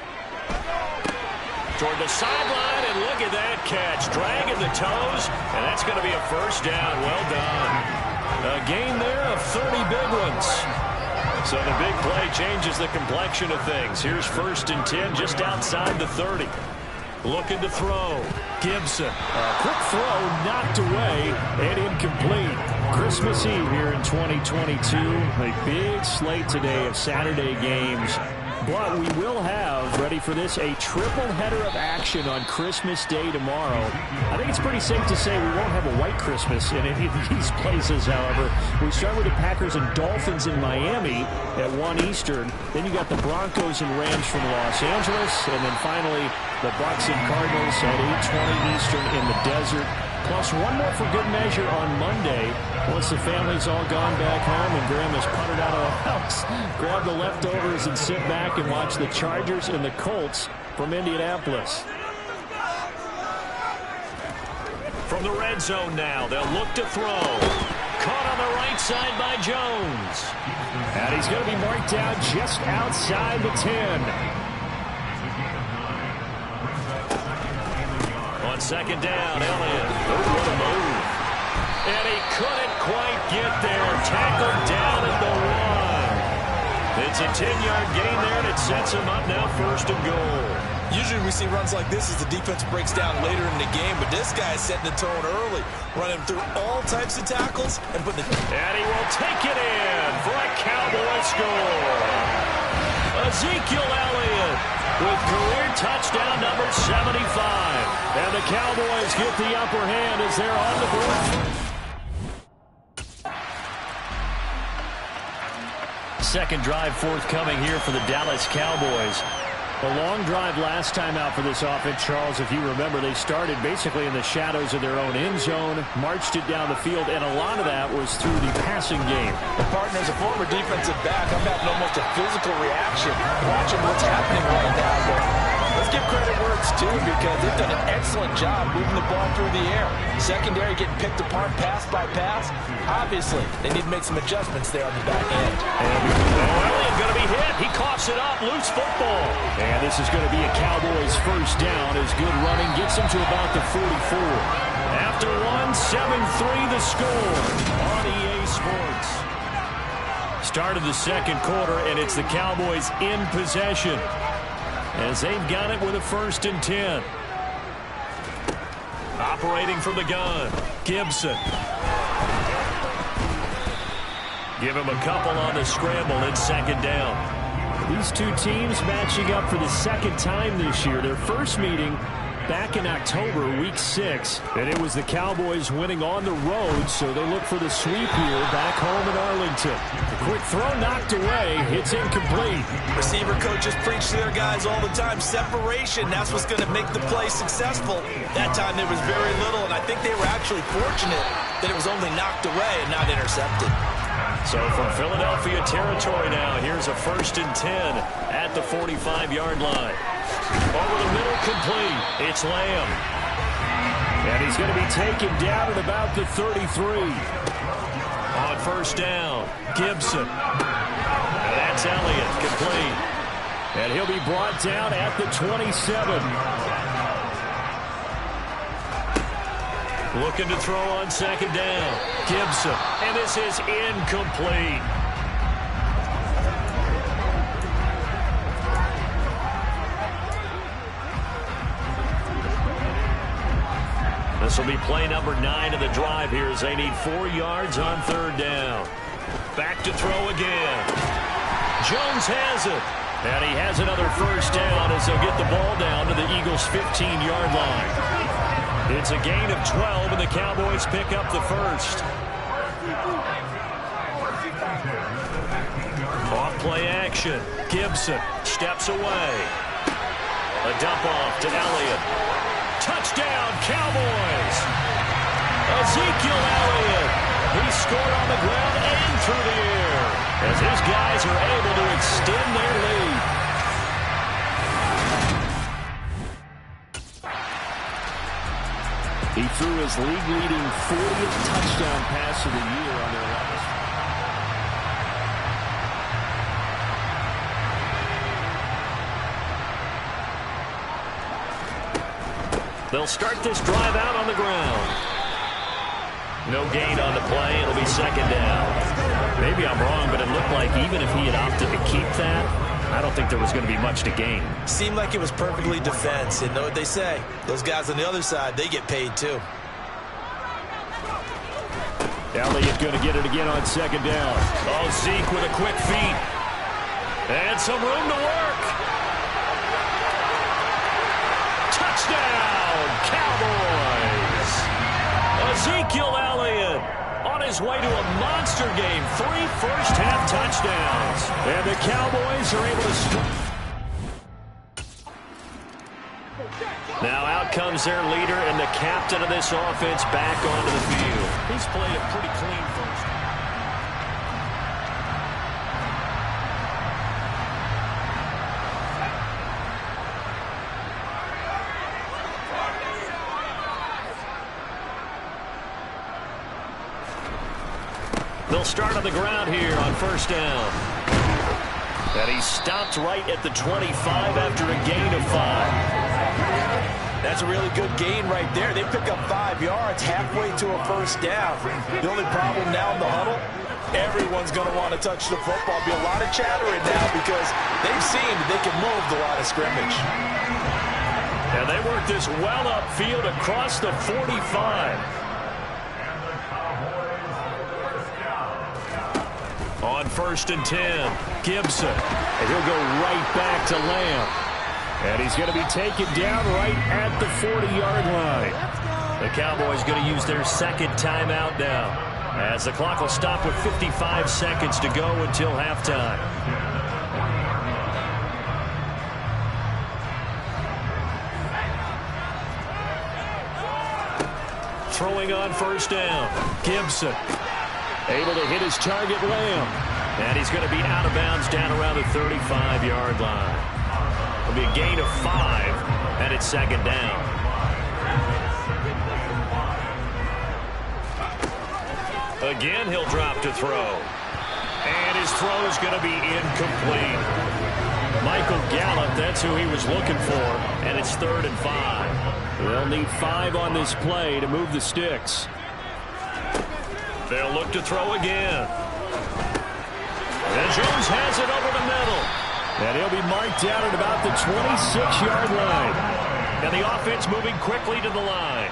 Toward the sideline, and look at that catch. Dragging the toes, and that's going to be a 1st down. Well done. A gain there of 30 big ones. So the big play changes the complexion of things. Here's 1st and 10 just outside the 30. Looking to throw. Gibson. A quick throw knocked away and incomplete. Christmas Eve here in 2022. A big slate today of Saturday games. But we will have, ready for this, a triple header of action on Christmas Day tomorrow. I think it's pretty safe to say we won't have a white Christmas in any of these places, however. We start with the Packers and Dolphins in Miami at 1 Eastern. Then you got the Broncos and Rams from Los Angeles. And then finally, the Bucs and Cardinals at 8:20 Eastern in the desert. Plus one more for good measure on Monday. Once the family's all gone back home and Grandma's puttered out of the house, grab the leftovers and sit back and watch the Chargers and the Colts from Indianapolis. From the red zone now, they'll look to throw. Caught on the right side by Jones. And he's going to be marked down just outside the 10. On 2nd down, Elliott. Oh, what a move. And he couldn't quite get there. Tackled down at the 1. It's a 10-yard gain there, and it sets him up now 1st and goal. Usually we see runs like this as the defense breaks down later in the game, but this guy is setting the tone early, running through all types of tackles and putting it. And he will take it in for a Cowboy score. Ezekiel Elliott with career touchdown number 75. And the Cowboys get the upper hand as they're on the board. Second drive forthcoming here for the Dallas Cowboys. A long drive last time out for this offense, Charles. If you remember, they started basically in the shadows of their own end zone, marched it down the field, and a lot of that was through the passing game. The partner is a former defensive back. I'm having almost a physical reaction watching what's happening right now. But let's give credit where it's due because they've done an excellent job moving the ball through the air. Secondary getting picked apart pass by pass. Obviously, they need to make some adjustments there on the back end. And Elliott going to be hit. He coughs it up. Loose football. And this is going to be a Cowboys first down as good running gets them to about the 44. After 7-3 the score on EA Sports. Start of the second quarter, and it's the Cowboys in possession as they've got it with a 1st and 10. Operating from the gun, Gibson. Give him a couple on the scramble in 2nd down. These two teams matching up for the 2nd time this year. Their first meeting back in October, week 6. And it was the Cowboys winning on the road, so they look for the sweep here back home in Arlington. A quick throw knocked away. It's incomplete. Receiver coaches preach to their guys all the time. Separation, that's what's going to make the play successful. That time there was very little, and I think they were actually fortunate that it was only knocked away and not intercepted. So from Philadelphia territory now, here's a 1st and 10 at the 45-yard line. Over the middle, complete. It's Lamb. And he's going to be taken down at about the 33. On 1st down, Gibson. And that's Elliott, complete. And he'll be brought down at the 27. Looking to throw on 2nd down. Gibson. And this is incomplete. This will be play number 9 of the drive here as they need 4 yards on 3rd down. Back to throw again. Jones has it. And he has another 1st down as they'll get the ball down to the Eagles' 15-yard line. It's a gain of 12, and the Cowboys pick up the 1st. Off-play action. Gibson steps away. A dump off to Elliott. Touchdown, Cowboys! Ezekiel Elliott. He scored on the ground and through the air as his guys are able to extend their lead. He threw his league-leading 40th touchdown pass of the year on their last. They'll start this drive out on the ground. No gain on the play. It'll be 2nd down. Maybe I'm wrong, but it looked like even if he had opted to keep that, I don't think there was going to be much to gain. Seemed like it was perfectly defense. And know what they say? Those guys on the other side, they get paid too. Elliott going to get it again on second down. Oh, Zeke with a quick feed. And some room to work. Touchdown, Cowboys. Ezekiel Elliott on his way to a monster game. 3 first-half touchdowns. And the Cowboys are able to... Now out comes their leader and the captain of this offense back onto the field. He's played a pretty clean first. They'll start on the ground here on first down. And he stopped right at the 25 after a gain of 5. That's a really good gain right there. They pick up 5 yards halfway to a first down. The only problem now in the huddle, everyone's going to want to touch the football. Be a lot of chattering now because they've seen that they can move the line of scrimmage. And they work this well upfield across the 45. On first and 10, Gibson. And he'll go right back to Lamb. And he's going to be taken down right at the 40-yard line. The Cowboys going to use their second timeout now, as the clock will stop with 55 seconds to go until halftime. Throwing on first down, Gibson. Able to hit his target, Lamb. And he's going to be out of bounds down around the 35-yard line. It'll be a gain of 5, and it's second down. Again, he'll drop to throw. And his throw is going to be incomplete. Michael Gallup, that's who he was looking for, and it's 3rd and 5. They'll need 5 on this play to move the sticks. They'll look to throw again. And Jones has it over the middle. And he'll be marked down at about the 26-yard line. And the offense moving quickly to the line.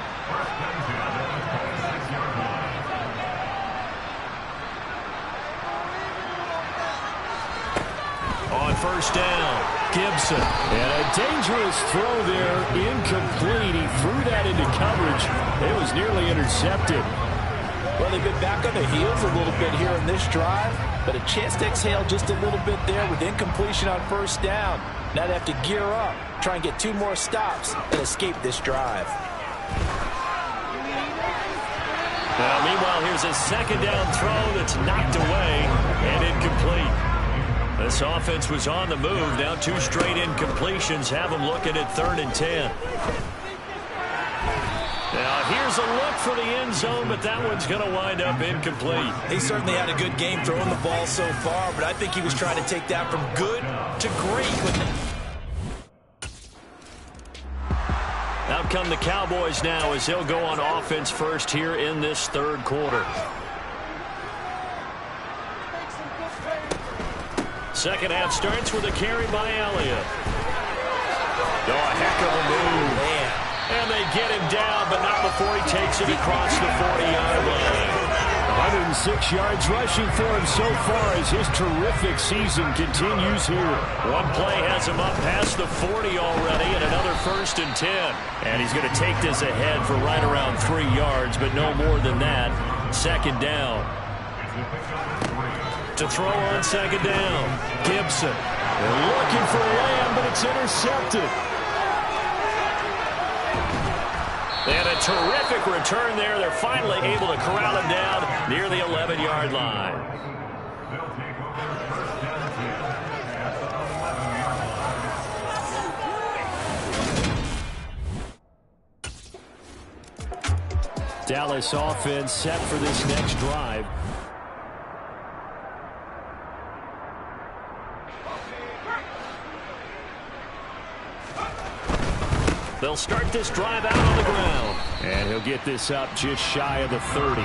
On first down, Gibson. And a dangerous throw there, incomplete. He threw that into coverage. It was nearly intercepted. Well, they've been back on their heels a little bit here in this drive, but a chance to exhale just a little bit there with incompletion on first down. Now they have to gear up, try and get 2 more stops, and escape this drive. Now, meanwhile, here's a second down throw that's knocked away and incomplete. This offense was on the move. Now 2 straight incompletions have them looking at 3rd and 10. Now, here's a look for the end zone, but that one's going to wind up incomplete. He certainly had a good game throwing the ball so far, but I think he was trying to take that from good to great. Out come the Cowboys now as they'll go on offense first here in this 3rd quarter. Second half starts with a carry by Elliott. Oh, a heck of a move. Man. And they get him down, but not before he takes it across the 40-yard line. 106 yards rushing for him so far as his terrific season continues here. One play has him up past the 40 already, and another 1st and 10. And he's going to take this ahead for right around 3 yards, but no more than that. Second down. To throw on second down, Gibson. They're looking for Lamb, but it's intercepted. And a terrific return there. They're finally able to corral him down near the 11-yard line. Dallas offense set for this next drive. They'll start this drive out on the ground. And he'll get this up just shy of the 30.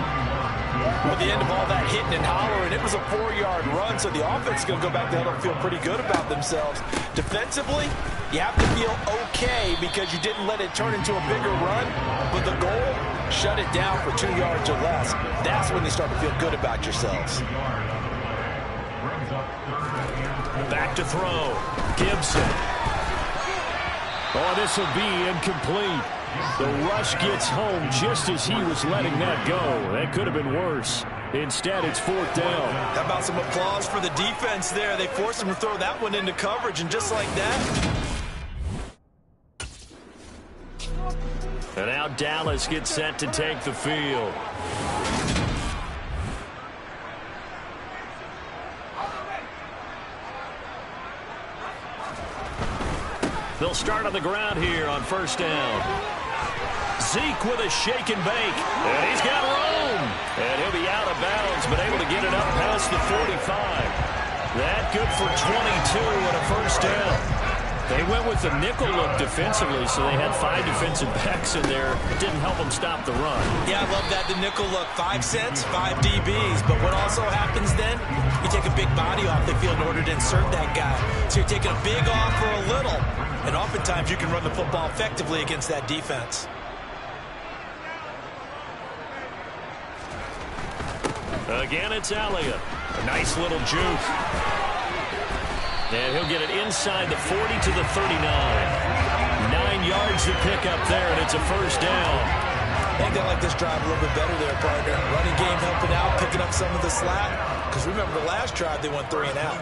Well, at the end of all that hitting and hollering, it was a 4-yard run, so the offense is going to go back there and feel pretty good about themselves. Defensively, you have to feel okay because you didn't let it turn into a bigger run, but the goal, shut it down for 2 yards or less. That's when you start to feel good about yourselves. Back to throw. Gibson. Oh, this will be incomplete. The rush gets home just as he was letting that go. That could have been worse. Instead, it's 4th down. How about some applause for the defense there? They forced him to throw that one into coverage, and just like that. And now Dallas gets set to take the field. They'll start on the ground here on 1st down. Zeke with a shake and bake. And he's got room. And he'll be out of bounds, but able to get it up past the 45. That good for 22 and a 1st down. They went with the nickel look defensively, so they had 5 defensive backs in there. It didn't help them stop the run. Yeah, I love that, the nickel look. 5 cents, 5 DBs. But what also happens then, you take a big body off the field in order to insert that guy. So you're taking a big off for a little. And oftentimes you can run the football effectively against that defense. Again, it's Elliott. A nice little juke. And he'll get it inside the 40 to the 39. 9 yards to pick up there, and it's a 1st down. I think they like this drive a little bit better there, partner. Running game helping out, picking up some of the slack. Because remember, the last drive, they went 3 and out.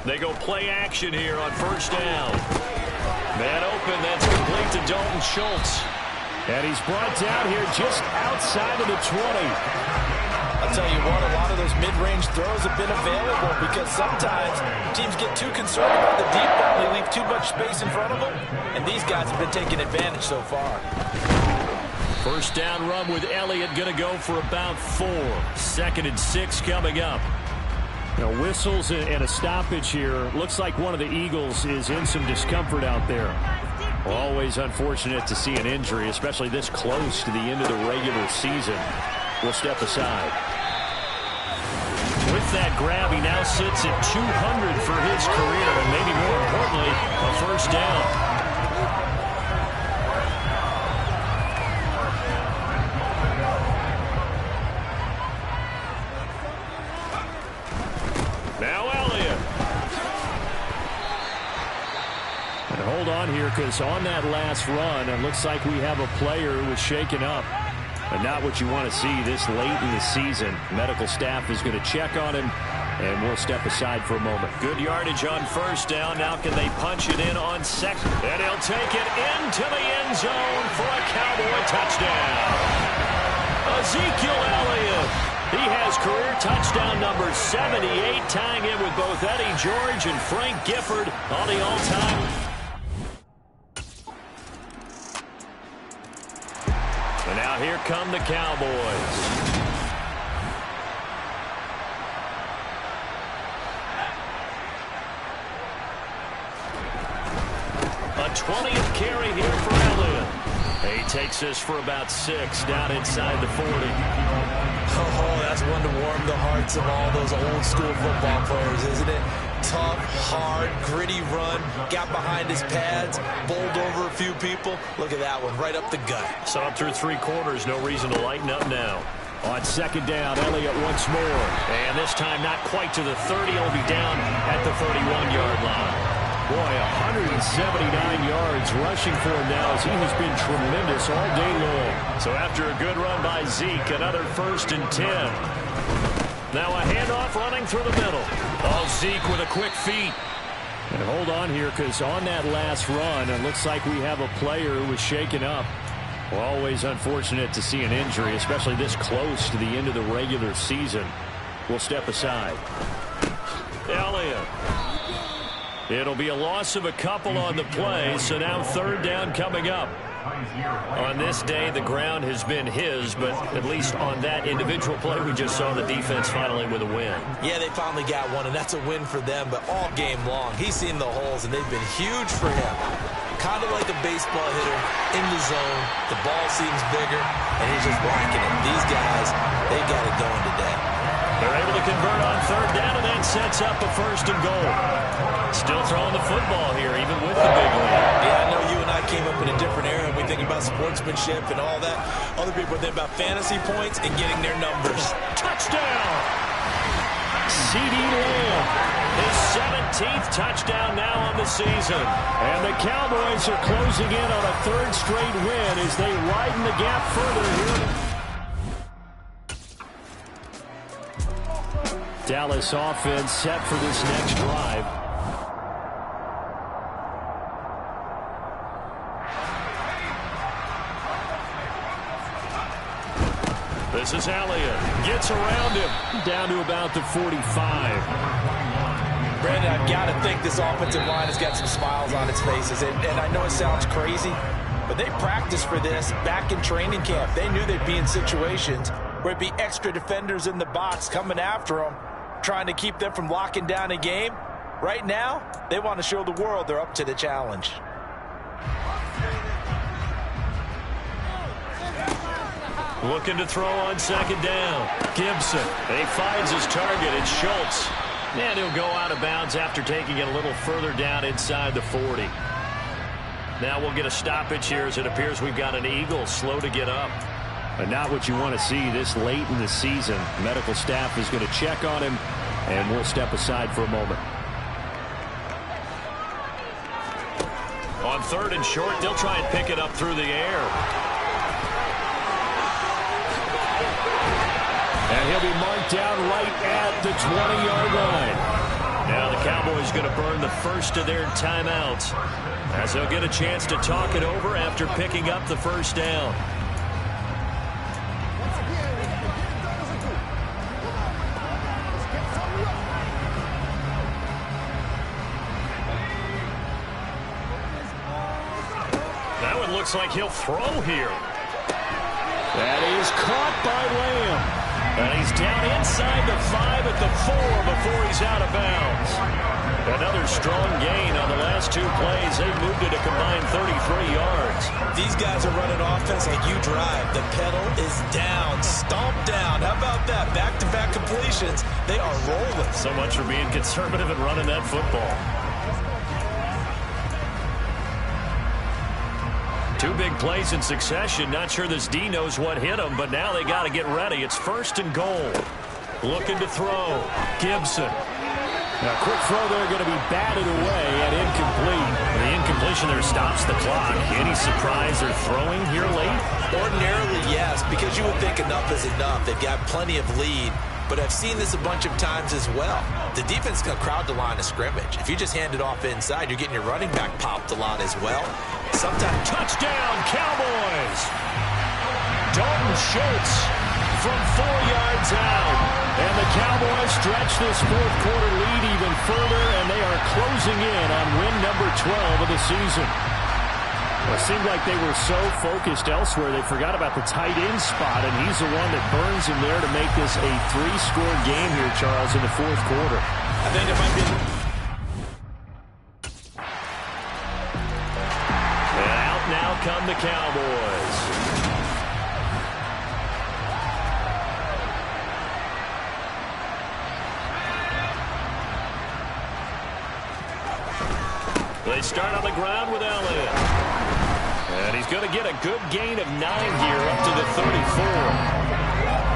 They go play action here on 1st down. Man open, that's complete to Dalton Schultz. And he's brought down here just outside of the 20. I'll tell you what, a lot of those mid-range throws have been available because sometimes teams get too concerned about the deep ball. They leave too much space in front of them, and these guys have been taking advantage so far. 1st down run with Elliott going to go for about 4. 2nd and 6 coming up. Now, whistles and a stoppage here. Looks like one of the Eagles is in some discomfort out there. Always unfortunate to see an injury, especially this close to the end of the regular season. We'll step aside. With that grab, he now sits at 200 for his career, and maybe more importantly, a 1st down. Now Elliott. And hold on here, because on that last run, it looks like we have a player who was shaken up. And not what you want to see this late in the season. Medical staff is going to check on him, and we'll step aside for a moment. Good yardage on 1st down. Now can they punch it in on 2nd? And he'll take it into the end zone for a Cowboy touchdown. Ezekiel Elliott. He has career touchdown number 78, tying in with both Eddie George and Frank Gifford on the all-time. And now here come the Cowboys. A 20th carry here for Elliott. He takes this for about 6 down inside the 40. Oh, that's one to warm the hearts of all those old-school football players, isn't it? Tough, hard, gritty run, got behind his pads, bowled over a few people. Look at that one, right up the gut. Saw it through 3 quarters, no reason to lighten up now. On 2nd down, Elliott once more. And this time not quite to the 30, he'll be down at the 31-yard line. Boy, 179 yards rushing for him now as he has been tremendous all day long. So after a good run by Zeke, another 1st and 10. Now a handoff running through the middle. Oh, Zeke with a quick feet. And hold on here, because on that last run, it looks like we have a player who was shaken up. Well, always unfortunate to see an injury, especially this close to the end of the regular season. We'll step aside. Elliott. It'll be a loss of a couple on the play, so now 3rd down coming up. On this day, the ground has been his, but at least on that individual play, we just saw the defense finally with a win. Yeah, they finally got one, and that's a win for them, but all game long, he's seen the holes, and they've been huge for him. kind of like a baseball hitter in the zone. The ball seems bigger, and he's just whacking it. These guys, they got it going today. They're able to convert on third down, and that sets up a 1st and goal. Still throwing the football here, even with the big lead. Yeah, I know you and I came up in a different era, and we think about sportsmanship and all that. Other people think about fantasy points and getting their numbers. Touchdown! C.D. Lamb, his 17th touchdown now on the season. And the Cowboys are closing in on a 3rd straight win as they widen the gap further here. Dallas offense set for this next drive. This is Elliott. Gets around him. Down to about the 45. Brandon, I've got to think this offensive line has got some smiles on its faces. And I know it sounds crazy, but they practiced for this back in training camp. They knew they'd be in situations where it'd be extra defenders in the box coming after them, trying to keep them from locking down a game. Right now, they want to show the world they're up to the challenge. Looking to throw on 2nd down. Gibson. He finds his target. It's Schultz. And he'll go out of bounds after taking it a little further down inside the 40. Now we'll get a stoppage here as it appears we've got an Eagle slow to get up. And not what you want to see this late in the season. Medical staff is going to check on him, and we'll step aside for a moment. On 3rd and short, they'll try and pick it up through the air. And he'll be marked down right at the 20-yard line. Now the Cowboys going to burn the first of their timeouts as they'll get a chance to talk it over after picking up the 1st down. That one looks like he'll throw here. That is caught by Lamb. And he's down inside the 5 at the 4 before he's out of bounds. Another strong gain on the last 2 plays. They've moved it a combined 33 yards. These guys are running offense like you drive. The pedal is down, stomped down. How about that? Back-to-back completions. They are rolling. So much for being conservative and running that football. 2 big plays in succession. Not sure this D knows what hit him, but now they got to get ready. It's 1st and goal. Looking to throw. Gibson. Now, quick throw there, going to be batted away and incomplete. The incompletion there stops the clock. Any surprise they're throwing here late? Ordinarily, yes, because you would think enough is enough. They've got plenty of lead. But I've seen this a bunch of times as well. The defense can crowd the line of scrimmage. If you just hand it off inside, you're getting your running back popped a lot as well. Sometimes touchdown, Cowboys! Dalton Schultz from 4 yards out. And the Cowboys stretch this 4th quarter lead even further, and they are closing in on win number 12 of the season. Well, it seemed like they were so focused elsewhere, they forgot about the tight end spot, and he's the one that burns him there to make this a 3-score game here, Charles, in the 4th quarter. I think it might be... And out now come the Cowboys. They start on the ground with Elliott. And he's going to get a good gain of 9 here up to the 34.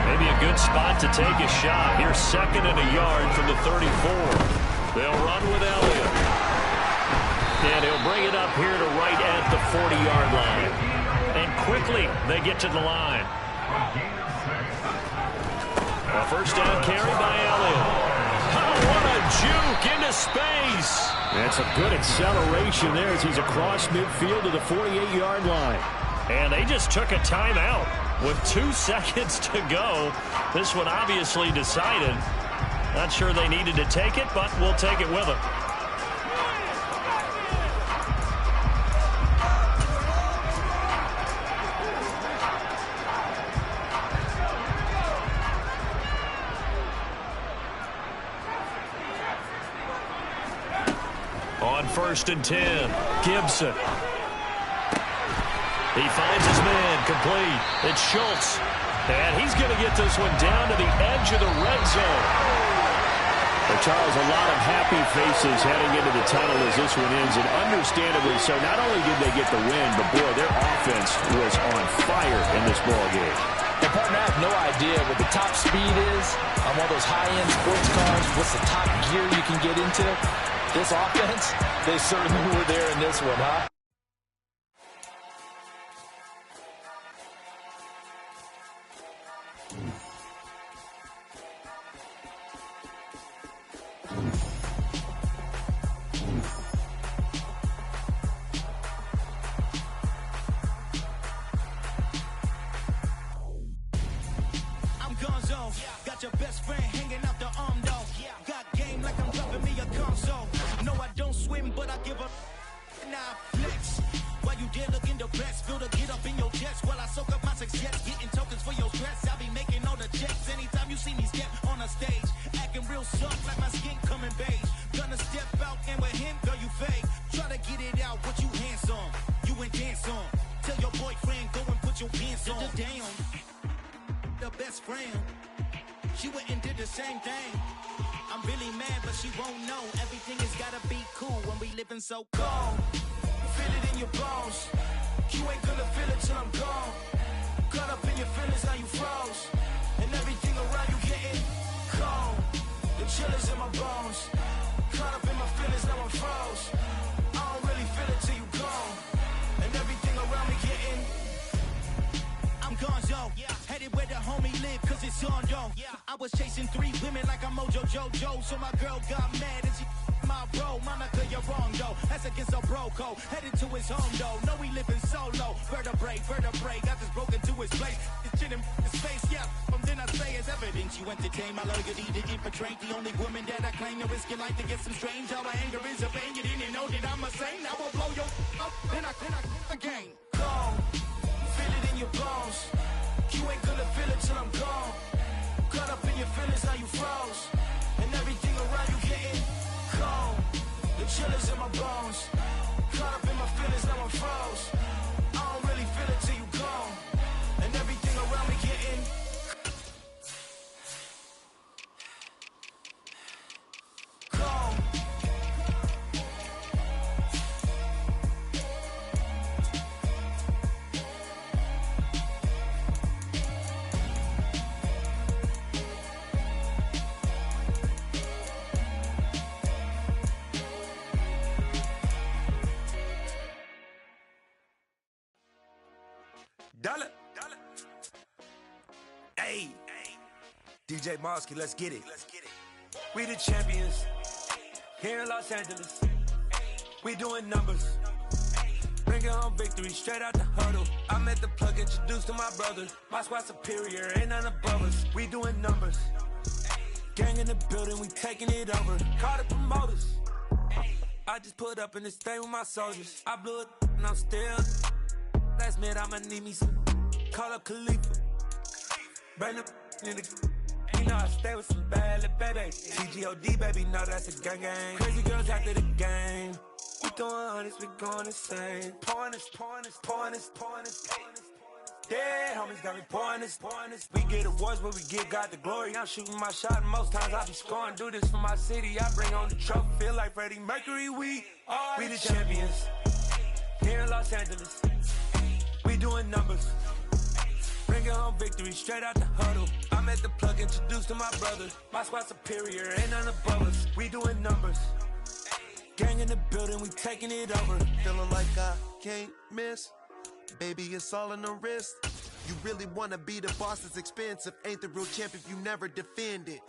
Maybe a good spot to take a shot. Here's 2nd and a yard from the 34. They'll run with Elliott. And he'll bring it up here to right at the 40-yard line. And quickly they get to the line. A 1st down carry by Elliott. Oh, what a juke into space. That's a good acceleration there as he's across midfield to the 48-yard line. And they just took a timeout with 2 seconds to go. This one obviously decided. Not sure they needed to take it, but we'll take it with them. On 1st and 10, Gibson. He finds his man, complete. It's Schultz. And he's going to get this one down to the edge of the red zone. Well, Charles, a lot of happy faces heading into the tunnel as this one ends, and understandably so. Not only did they get the win, but, boy, their offense was on fire in this ballgame. And, partner, I have no idea what the top speed is on one of those high-end sports cars. What's the top gear you can get into? This offense, they certainly were there in this one, huh? Got your best friend hanging out the arm though. Got game like I'm dropping me a console. No, I don't swim, but I give up. Nah, flex. While you there looking the best, feel the get up in your chest while I soak up my success. Getting tokens for your stress. I'll be making all the checks anytime you see me step on a stage. Acting real soft like my skin coming beige. Gonna step out and with him, girl, you fake. Try to get it out, what you handsome. You and dance on. Tell your boyfriend, go and put your pants on. Damn, the best friend. She went and did the same thing. I'm really mad, but she won't know. Everything has gotta be cool when we living so cold. Feel it in your bones. You ain't gonna feel it till I'm gone. Caught up in your feelings, now you froze. And everything around you getting cold. The chill is in my bones. Caught up in my feelings, now I'm froze. I don't really feel it till you gone. And everything around me getting I'm gone, yo. Headed where the homie live, cause it's on, yo. I was chasing 3 women like I'm Mojo Jojo. So my girl got mad and she my bro. Monica, you're wrong, though. That's against a bro code. Headed to his home, though. No, we living solo. Vertebrae. Got this broken to his place. It's chin in his face, yeah. From then I say it's evidence. You entertain my loyalty to infiltrate. The only woman that I claim to risk your life to get some strange. All my anger is a bang. You didn't know that I'm a saint. I will blow your up. Then I again. Go. Feel it in your bones. You ain't gonna feel it till I'm gone. Caught up in your feelings, now you froze. And everything around you getting cold. The chill is in my bones. Caught up in my feelings, now I'm froze. I don't really feel it till you gone. And everything around me getting cold. Dollar. Hey. DJ Mosky, let's get it. We the champions here in Los Angeles. We doing numbers. Bringing home victory straight out the huddle. I met the plug, introduced to my brother. My squad superior, ain't none above us. We doing numbers. Gang in the building, we taking it over. Call the promoters. I just put up in this thing with my soldiers. I blew it and I'm still. Last minute, I'ma need me some. Call up Khalifa. Bring up in the. You know I stay with some bad little baby. TGOD, baby, no, that's a gang gang. Crazy girls after the game. We throwing hundreds, we going insane. Pouring this. Dead homies got me pouring this. We get awards, but we give God the glory. I'm shooting my shot, and most times I be scoring. Do this for my city, I bring on the trophy. Feel like Freddie Mercury, we the champions. Here in Los Angeles. We doing numbers. Bringing home victory straight out the huddle. I met the plug, introduced to my brother. My squad superior, ain't none above us. We doing numbers. Gang in the building, we taking it over. Feeling like I can't miss. Baby, it's all in the wrist. You really wanna be the boss, it's expensive. Ain't the real champ if you never defend it.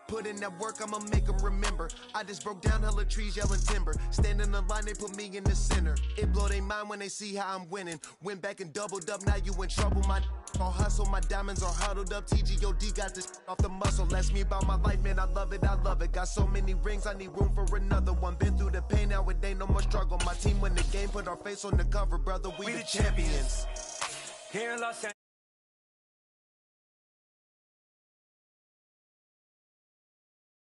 Put in that work, I'ma make them remember. I just broke down hella trees, yelling timber. Stand in the line, they put me in the center. It blow their mind when they see how I'm winning. Went back and doubled up, now you in trouble. My all hustle, my diamonds are huddled up. TGOD got this off the muscle. That's me about my life, man, I love it. Got so many rings, I need room for another one. Been through the pain, now it ain't no more struggle. My team win the game, put our face on the cover, brother. We the champions. Here in Los Angeles.